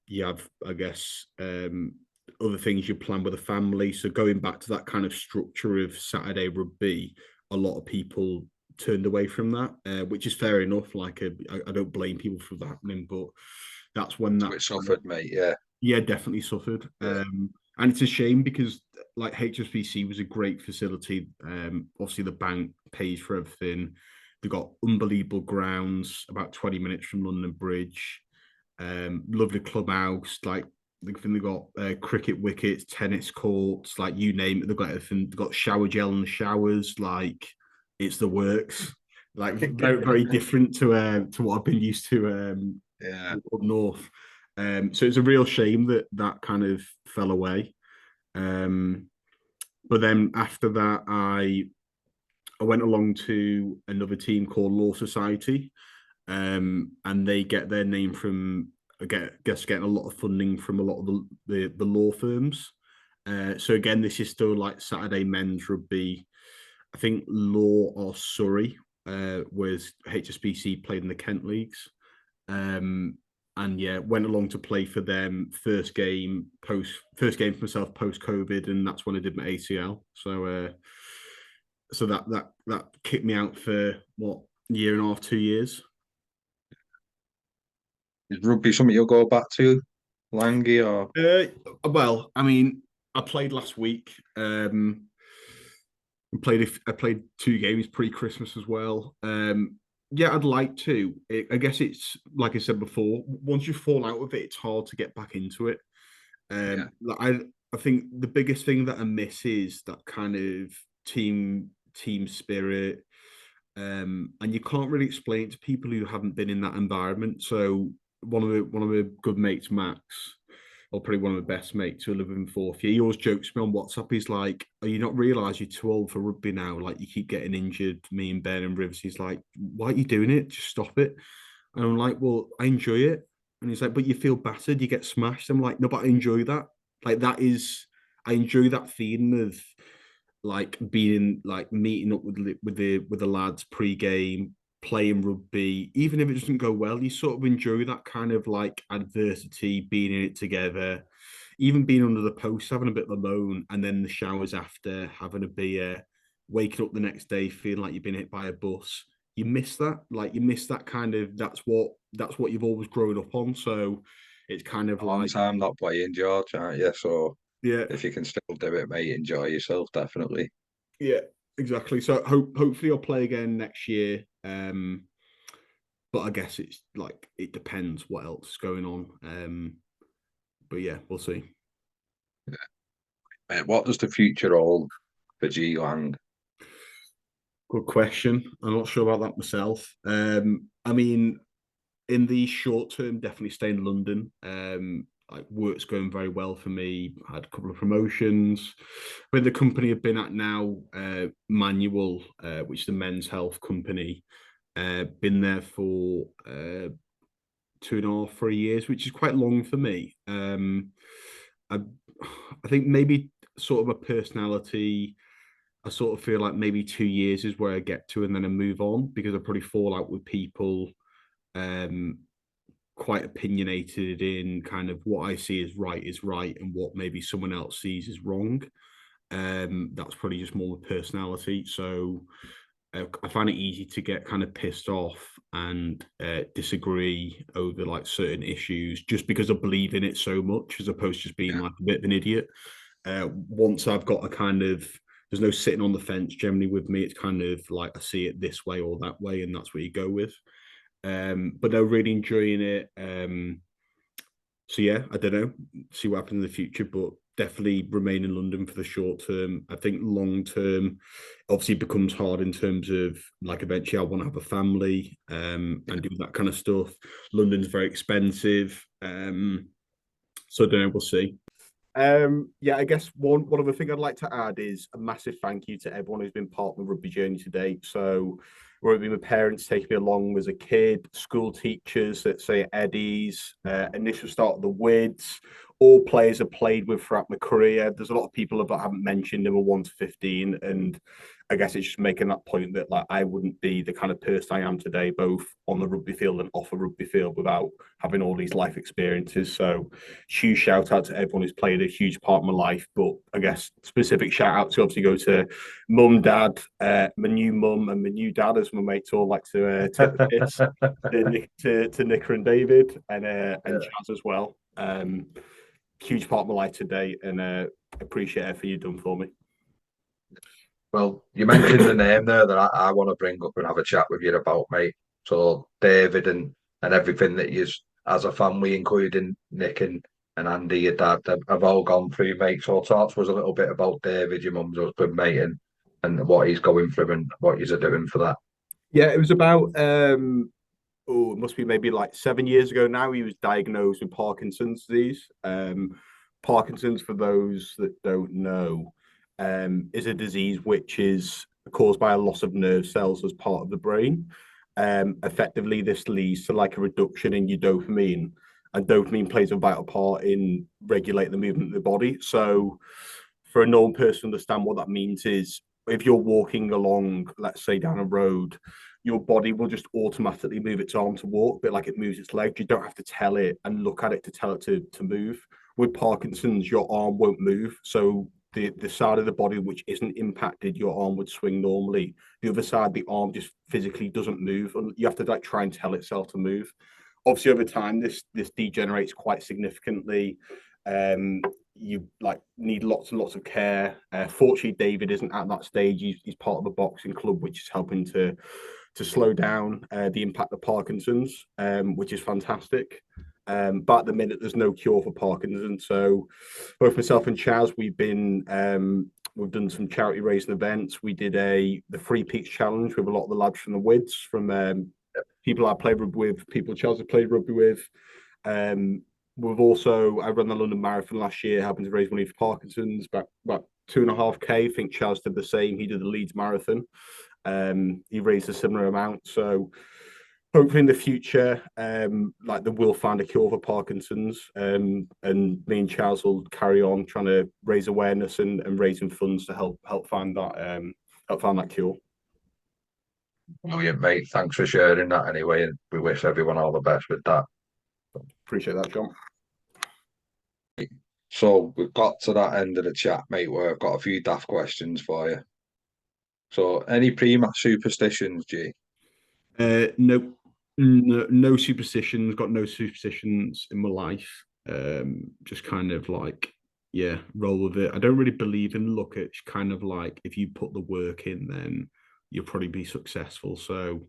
you have, I guess, other things you plan with a family. So going back to that kind of structure of Saturday rugby, a lot of people turned away from that, which is fair enough. Like, I don't blame people for that happening, but that's when So that it kind of, suffered, mate. Yeah, yeah, definitely suffered. yeah, And it's a shame because like HSBC was a great facility. Obviously the bank pays for everything. They've got unbelievable grounds about 20 minutes from London Bridge. Lovely clubhouse, like they've got cricket wickets, tennis courts, like you name it. They've got everything. They've got shower gel in the showers, like it's the works. Like very, very different to what I've been used to yeah. up north. So it's a real shame that that kind of fell away. Um, but then after that, I went along to another team called Law Society, and they get their name from, I guess, getting a lot of funding from a lot of the law firms. So again, this is still like Saturday men's rugby. I think Law or Surrey, was HSBC played in the Kent leagues. And yeah, went along to play for them. First game for myself post COVID, and that's when I did my ACL. So that kicked me out for what, year and a half, 2 years. Is rugby something you'll go back to, Langy, or Uh, well, I mean, I played last week. I played 2 games pre-Christmas as well. Yeah, I'd like to. I guess it's like I said before. Once you fall out with it, it's hard to get back into it. yeah? Like I think the biggest thing that I miss is that kind of team spirit. And you can't really explain it to people who haven't been in that environment. So one of my good mates, Max, or probably one of my best mates who live in fourth year, he always jokes me on WhatsApp. He's like, "Are you not realise you're too old for rugby now? Like you keep getting injured." Me and Ben and Rivers. He's like, "Why are you doing it? Just stop it." And I'm like, "Well, I enjoy it." And he's like, "But you feel battered, you get smashed." I'm like, "No, but I enjoy that. Like that is, I enjoy that feeling of like being like meeting up with the lads pre-game, playing rugby, even if it doesn't go well, you sort of enjoy that kind of like adversity, being in it together, even being under the post, having a bit of a moan, and then the showers after, having a beer, waking up the next day feeling like you've been hit by a bus. You miss that, like you miss that kind of. That's what you've always grown up on. So it's kind of A long like, time not playing, George, aren't you? So yeah, if you can still do it, mate, enjoy yourself, definitely. yeah, exactly. So hopefully I'll play again next year. But I guess it's like it depends what else is going on. But yeah, we'll see. Mate, what does the future hold for G Lang? Good question. I'm not sure about that myself. I mean, in the short term, definitely stay in London. Like work's going very well for me. I had a couple of promotions. With the company I've been at now, Manual, which is the men's health company, been there for 2.5, 3 years, which is quite long for me. I, I think maybe sort of a personality. I sort of feel like maybe 2 years is where I get to, and then I move on because I probably fall out with people. Um, Quite opinionated in kind of what I see as right is right, and what maybe someone else sees as wrong. That's probably just more my personality. So I find it easy to get kind of pissed off and disagree over like certain issues just because I believe in it so much, as opposed to just being Yeah. like a bit of an idiot. Once I've got a kind of, there's no sitting on the fence generally with me. It's kind of like I see it this way or that way, and that's what you go with. But they're really enjoying it. So yeah, I don't know. See what happens in the future, but definitely remain in London for the short term. I think long term, obviously, becomes hard in terms of like eventually I want to have a family, and do that kind of stuff. London's very expensive, so I don't know. We'll see. Yeah, I guess one other thing I'd like to add is a massive thank you to everyone who's been part of the rugby journey to date. So, whether it be my parents taking me along as a kid, school teachers that say Eddie's, initial start of the Wids, all players I've played with throughout my career. There's a lot of people that I haven't mentioned in a 1 to 15, and I guess it's just making that point that like I wouldn't be the kind of person I am today, both on the rugby field and off a rugby field, without having all these life experiences. So huge shout out to everyone who's played a huge part of my life. But I guess specific shout out to obviously go to mum, dad, my new mum, and my new dad, as my mates all like to take the piss. To Nicker and David, and Chaz as well. Huge part of my life today, and appreciate everything you've done for me. Well, you mentioned the name there that I want to bring up and have a chat with you about, mate. So David and everything that you, as a family, including Nick and Andy, your dad, have all gone through, mate. So talk to us a little bit about David, your mum's husband, mate, and what he's going through and what you're doing for that. Yeah, it was about it must be maybe like 7 years ago now. He was diagnosed with Parkinson's disease. Parkinson's, for those that don't know, is a disease which is caused by a loss of nerve cells as part of the brain. Effectively, this leads to like a reduction in your dopamine, and dopamine plays a vital part in regulating the movement of the body. So, for a normal person to understand what that means is if you're walking along, let's say down a road, your body will just automatically move its arm to walk, but like it moves its legs. You don't have to tell it and look at it to tell it to move. With Parkinson's, your arm won't move. So the side of the body which isn't impacted, your arm would swing normally. The other side, the arm just physically doesn't move. And you have to like try and tell itself to move. Obviously, over time, this degenerates quite significantly. You like need lots and lots of care. Fortunately, David isn't at that stage. He's part of a boxing club, which is helping to slow down the impact of Parkinson's, which is fantastic. But at the minute, there's no cure for Parkinson's. So both myself and Chaz, we've done some charity raising events. We did the Free Peaks Challenge with a lot of the lads from the Wids, from people I played rugby with, people Chaz have played rugby with. I ran the London Marathon last year, helping to raise money for Parkinson's, about 2.5K. I think Chaz did the same. He did the Leeds Marathon. He raised a similar amount. So hopefully in the future, like they will find a cure for Parkinson's, and me and Charles will carry on trying to raise awareness and raising funds to help find that cure. Brilliant, mate. Thanks for sharing that anyway, and we wish everyone all the best with that. Appreciate that, John. So we've got to that end of the chat, mate, where I've got a few daft questions for you. So any pre-match superstitions, G? No, no superstitions. Got no superstitions in my life. Just kind of like, yeah, roll with it. I don't really believe in luck. It's kind of like if you put the work in, then you'll probably be successful. So,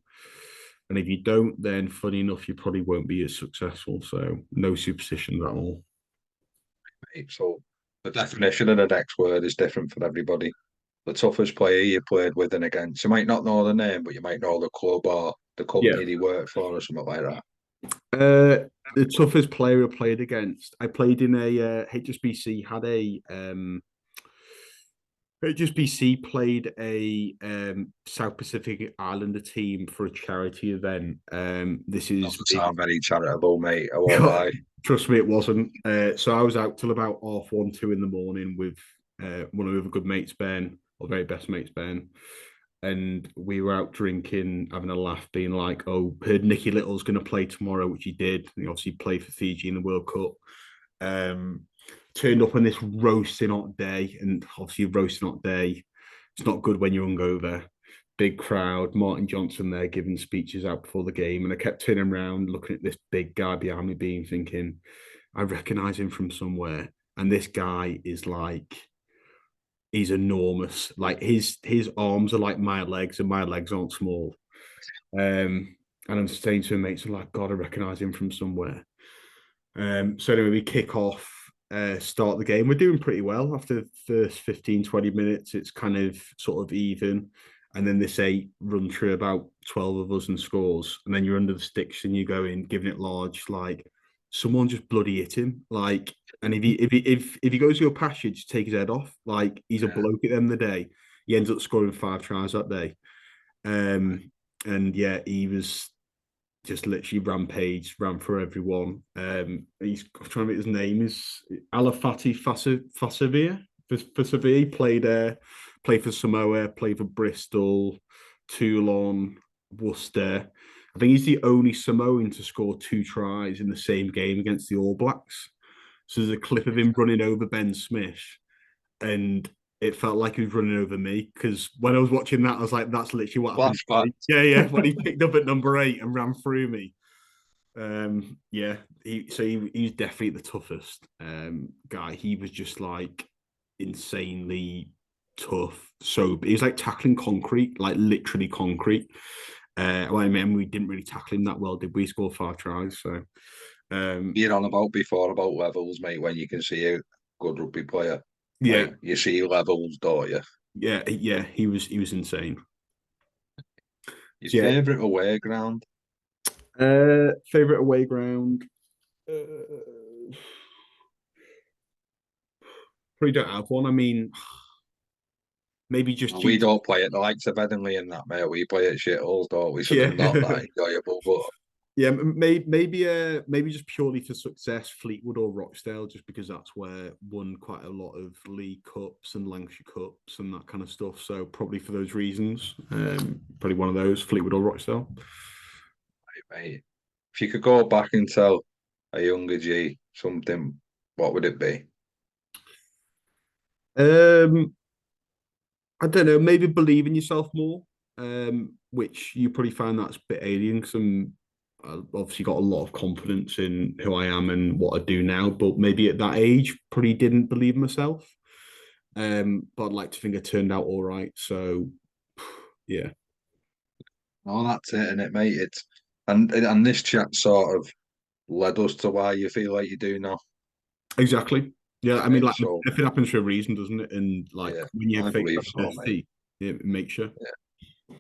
and if you don't, then funny enough, you probably won't be as successful. So, no superstitions at all. So the definition of the next word is different for everybody. The toughest player you played with and against. You might not know the name, but you might know the club or the Yeah. company they work for or something like that. The toughest player I played against. I played in a HSBC HSBC played a South Pacific Islander team for a charity event. This is Doesn't sound very charitable, mate. I won't lie. Trust me, it wasn't. So I was out till about 1:30, 2 in the morning with one of my good mates, Ben, or very best mates, Ben. And we were out drinking, having a laugh, being like, "Oh, heard Nicky Little's going to play tomorrow," which he did. He obviously played for Fiji in the World Cup. Turned up on this roasting hot day, and obviously roasting hot day, it's not good when you're hungover. Big crowd, Martin Johnson there giving speeches out before the game, and I kept turning around, looking at this big guy behind me, being thinking, I recognise him from somewhere, and this guy is like, he's enormous. Like his arms are like my legs, and my legs aren't small. And I'm saying to my mates, like, God, I recognise him from somewhere. So anyway, we kick off, start the game. We're doing pretty well after the first 15, 20 minutes. It's kind of sort of even. And then this 8 run through about 12 of us and scores. And then you're under the sticks and you go in, giving it large, like someone just bloody hit him. Like, and if he goes to your pasture, just take his head off. Like he's a bloke at the end of the day. He ends up scoring 5 tries that day. And yeah, he was just literally rampage, ran for everyone. He's I'm trying to make his name is Alafati Fasavia. For Sevilla, he played for Samoa, played for Bristol, Toulon, Worcester. I think he's the only Samoan to score 2 tries in the same game against the All Blacks. So there's a clip of him running over Ben Smith, and it felt like he was running over me because when I was watching that, I was like, "That's literally what happened." Flashback. Yeah. When he picked up at number 8 and ran through me. Yeah, he's definitely the toughest guy. He was just like insanely tough. So he was like tackling concrete, like literally concrete. Well, I mean, we didn't really tackle him that well, did we? Score 5 tries. So You're on about before about levels, mate, when you can see a good rugby player. yeah, Like, you see levels, don't you? yeah. He was insane. Your Yeah, favourite away ground? Favorite away ground? Uh, Probably don't have one. I mean, maybe just Well, due we to don't play at the likes of Headingley and that, mate. We play at shitholes, don't we? So they're not yeah, that enjoyable. But yeah. Maybe just purely for success, Fleetwood or Rochdale, just because that's where won quite a lot of League Cups and Lancashire Cups and that kind of stuff. So probably for those reasons, probably one of those, Fleetwood or Rochdale. mate, if you could go back and tell a younger G something, what would it be? Um, I don't know, maybe believe in yourself more, which you probably find that's a bit alien because I've obviously got a lot of confidence in who I am and what I do now, but maybe at that age, probably didn't believe in myself. But I'd like to think I turned out all right. So, yeah, Oh, that's it, isn't it, mate? It's and this chat sort of led us to why you feel like you do now. exactly. Yeah, I mean, Right? like, So if it happens for a reason, doesn't it? And like, yeah, when you I face believe so, mate. adversity, it makes you. Yeah,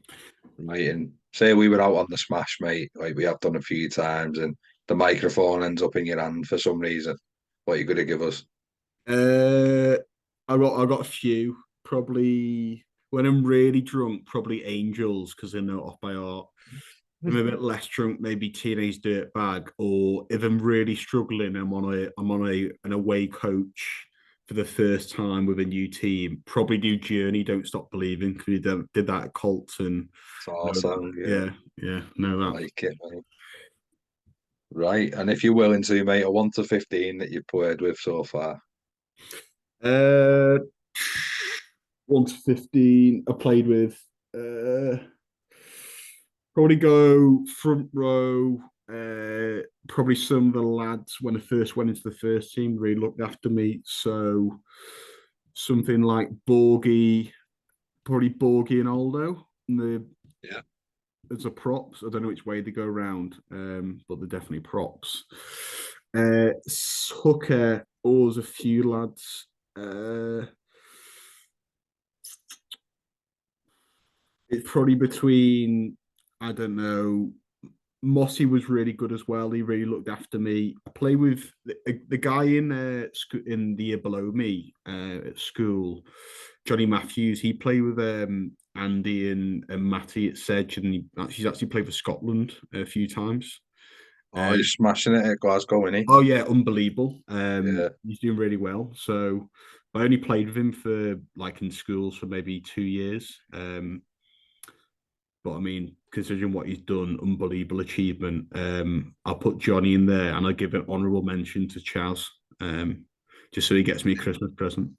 mate. And say we were out on the smash, mate, like we have done a few times, and the microphone ends up in your hand for some reason. What you gonna give us? Uh, I got a few. Probably when I'm really drunk, probably Angels because I know it off by heart. If I'm a bit less drunk, maybe Teenage Dirtbag. Or if I'm really struggling, I'm on an away coach for the first time with a new team. Probably do Journey. Don't Stop Believing because we did that at Colts and It's our know that. song, yeah. Yeah, know I that. like it, mate. Right, and if you're willing to, mate, a 1 to 15 that you've played with so far. Uh, 1 to 15. I played with. Probably go front row. Probably some of the lads when I first went into the first team really looked after me. So something like Borgie, probably Borgie and Aldo. And Yeah. as a props, I don't know which way they go around, but they're definitely props. Hooker, always a few lads. It's probably between, I don't know, Mossy was really good as well. He really looked after me. I play with the guy in the year below me at school, Johnny Matthews. He played with Andy and Matty at Sedge, and he's actually played for Scotland a few times. Oh, Um, he's smashing it at Glasgow, isn't he? oh yeah, unbelievable. Yeah. He's doing really well. So I only played with him for like in schools for maybe 2 years. But I mean, considering what he's done, unbelievable achievement. I'll put Johnny in there and I'll give an honourable mention to Chaz, just so he gets me a Christmas present.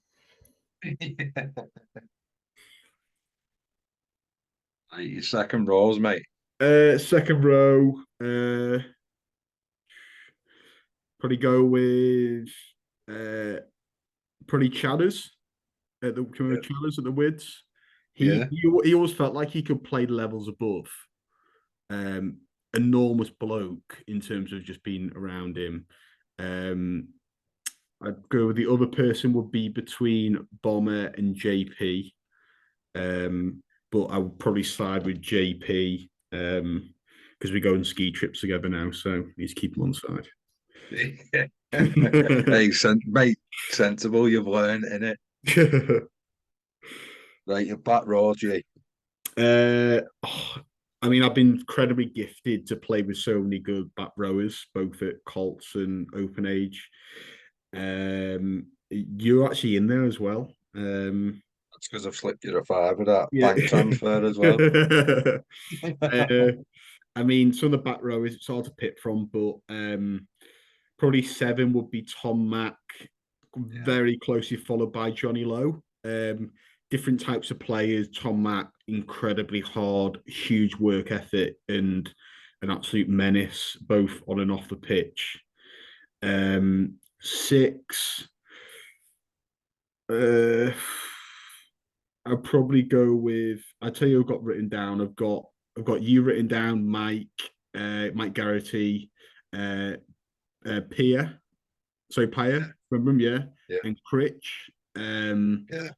Like your second rows, mate. Second row, probably go with uh, probably Chadders at the Yeah. Chadders at the Wids. Yeah. He always felt like he could play levels above. Um, Enormous bloke in terms of just being around him. Um, I'd go with the other person would be between Bomber and JP. But I would probably side with JP because we go on ski trips together now, so he's keep him on side. Hey, mate, sensible. You've learned in it. Right, your back row, G. Oh, I mean, I've been incredibly gifted to play with so many good back rowers, both at Colts and Open Age. You're actually in there as well. That's because I've slipped you a five with that Yeah. bank transfer as well. uh, I mean, some of the back rowers it's hard to pick from, but probably seven would be Tom Mack, Yeah. very closely followed by Johnny Lowe. Different types of players. Tom Mack, incredibly hard, huge work ethic, and an absolute menace, both on and off the pitch. Six. Uh, I'd probably go with. I tell you, I've got written down. I've got you written down, Mike, Mike Garrity, uh, Pia. So Pia, remember him, yeah, Yeah. and Critch. Um, Yeah.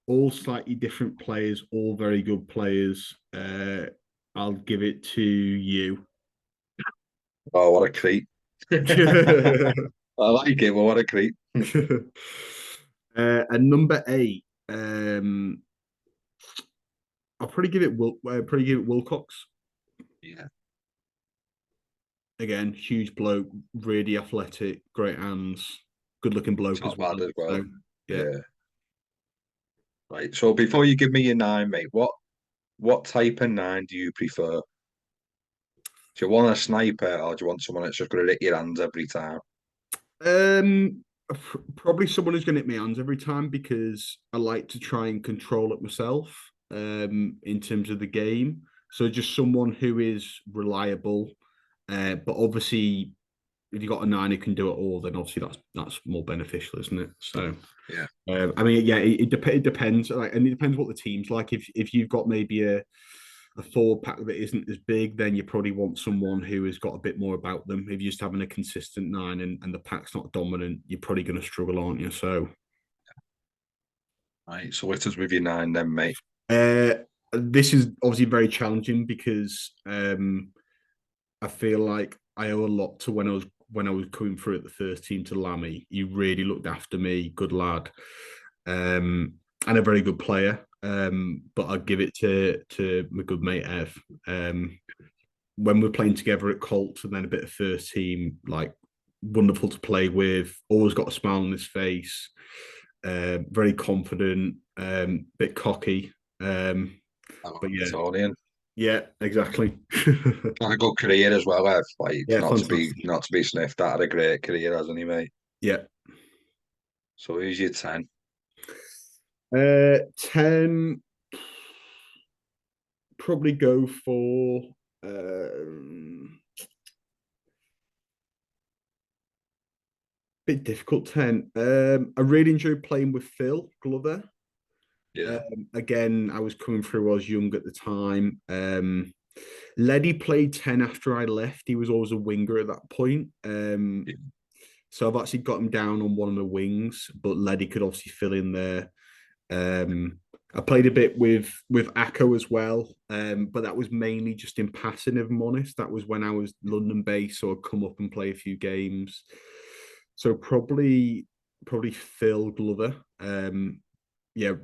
all slightly different players, all very good players. I'll give it to you. Oh, what a creep. I like it, but what a creep. And number eight, I'll probably give it Wilcox. Yeah, Again, huge bloke, really athletic, great hands, good looking bloke as top well. lad as well. So yeah. Yeah. Right. So before you give me your nine, mate, what type of nine do you prefer? Do you want a sniper or do you want someone that's just going to lick your hands every time? Um, Probably someone who's going to hit my hands every time because I like to try and control it myself. In terms of the game, so just someone who is reliable. But obviously, if you've got a nine who can do it all, then obviously that's more beneficial, isn't it? So, Yeah. I mean, yeah, it depends, like, and it depends what the team's like. If you've got maybe a forward pack that isn't as big, then you probably want someone who has got a bit more about them. If you're just having a consistent nine and the pack's not dominant, you're probably going to struggle, aren't you? So, Right. So it is with your nine then, mate. uh, this is obviously very challenging because I feel like I owe a lot to when I was coming through at the first team to Lammy. You really looked after me, good lad, and a very good player. But I'd give it to my good mate Ev. When we're playing together at Colts and then a bit of first team, like wonderful to play with. Always got a smile on his face. Very confident, bit cocky. I'm But yeah, Evertonian. yeah, exactly. Had a good career as well, Ev. Like Yeah, not fantastic. to be sniffed at. Had a great career, hasn't he, mate? Yeah. So who's your 10? 10, probably go for um, bit difficult 10. I really enjoyed playing with Phil Glover. Yeah. Again, I was coming through, I was young at the time. Leddy played 10 after I left. He was always a winger at that point. Yeah. So I've actually got him down on one of the wings, but Leddy could obviously fill in there. I played a bit with Acco as well, but that was mainly just in passing. If I'm honest, that was when I was London based, so I'd come up and play a few games. So probably Phil Glover. Yeah,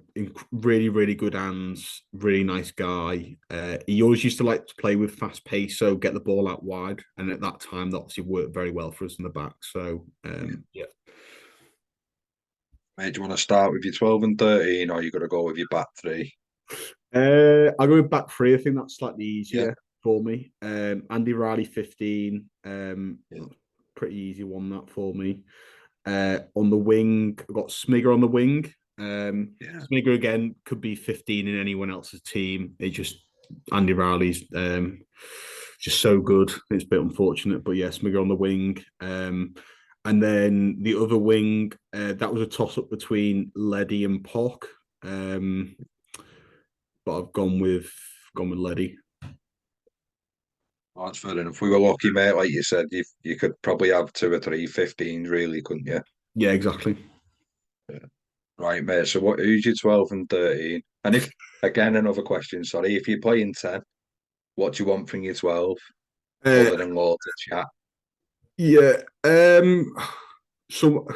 really really good hands, really nice guy. He always used to like to play with fast pace, so get the ball out wide, and at that time that obviously worked very well for us in the back. So Yeah. yeah. Mate, do you want to start with your 12 and 13 or you got to go with your back three? I'll go with back three. I think that's slightly Yeah. easier for me. Andy Riley 15. Yeah. Pretty easy one that for me. On the wing, I've got Smigger on the wing. Yeah. Smigger again could be 15 in anyone else's team. It just Andy Riley's just so good. It's a bit unfortunate, but yeah, Smigger on the wing. And then the other wing, that was a toss up between Leddy and Pock. Um, but I've gone with Leddy. Oh, that's fair enough. If we were lucky, mate, like you said, you could probably have two or three 15s, really, couldn't you? Yeah, exactly. Yeah. Right, mate. So who's your 12 and 13? And if, again, another question, sorry, if you're playing 10, what do you want from your 12 Uh, other than loads of chat? yeah. So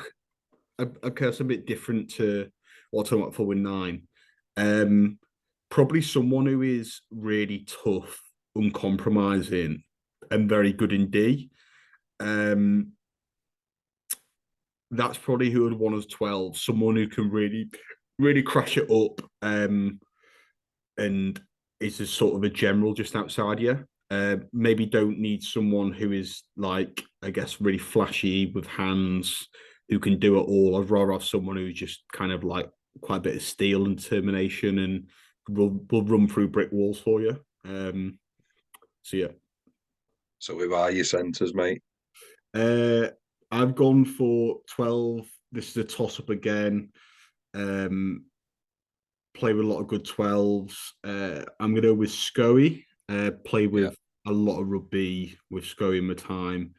okay, that's a bit different to what I'm talking about for with nine. Um, Probably someone who is really tough, uncompromising, and very good in D. Um, that's probably who would want us 12. Someone who can really, really crash it up. And is a sort of a general just outside you. Maybe don't need someone who is like, I guess, really flashy with hands, who can do it all. I'd rather have someone who's just kind of like quite a bit of steel and determination and will run through brick walls for you. So yeah. So who are your centres, mate? Uh, I've gone for 12. This is a toss up again. Um, Play with a lot of good 12s. I'm going to go with Scoey. Play Yeah. with a lot of rugby with Scoey in my time.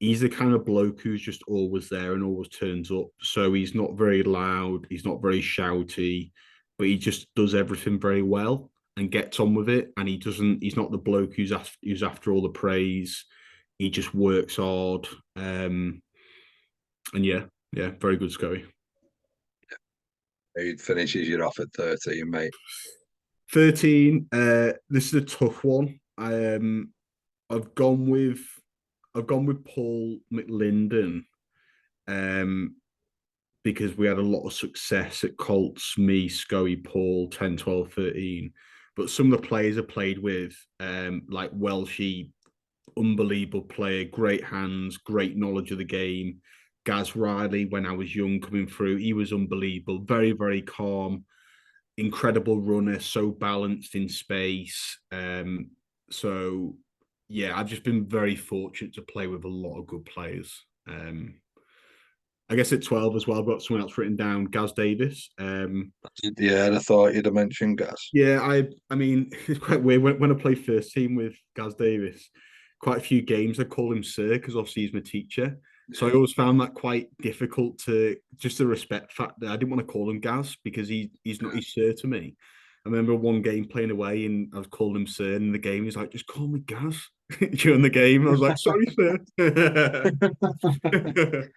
He's the kind of bloke who's just always there and always turns up. So he's not very loud, he's not very shouty, but he just does everything very well and gets on with it. And he's not the bloke who's after all the praise. He just works hard. And yeah, very good Scully. He finishes you off at 13, mate. 13. This is a tough one. I've gone with I've gone with Paul McLinden. Um, because we had a lot of success at Colts, me, Scoey, Paul, 10, 12, 13. But some of the players I played with, like Welshie, unbelievable player, great hands, great knowledge of the game. Gaz Riley, when I was young coming through, he was unbelievable, very, very calm, incredible runner, so balanced in space. So, yeah, I've just been very fortunate to play with a lot of good players. I guess at 12 as well, I've got someone else written down, Gaz Davis. Yeah, I thought you'd have mentioned Gas. Yeah, I mean, it's quite weird. When I play first team with Gaz Davis, quite a few games I call him Sir because obviously he's my teacher. So I always found that quite difficult to just the respect factor. I didn't want to call him Gaz because he's not his Sir to me. I remember one game playing away and I was calling him Sir in the game. He's like, just call me Gaz during the game. I was like, sorry, Sir.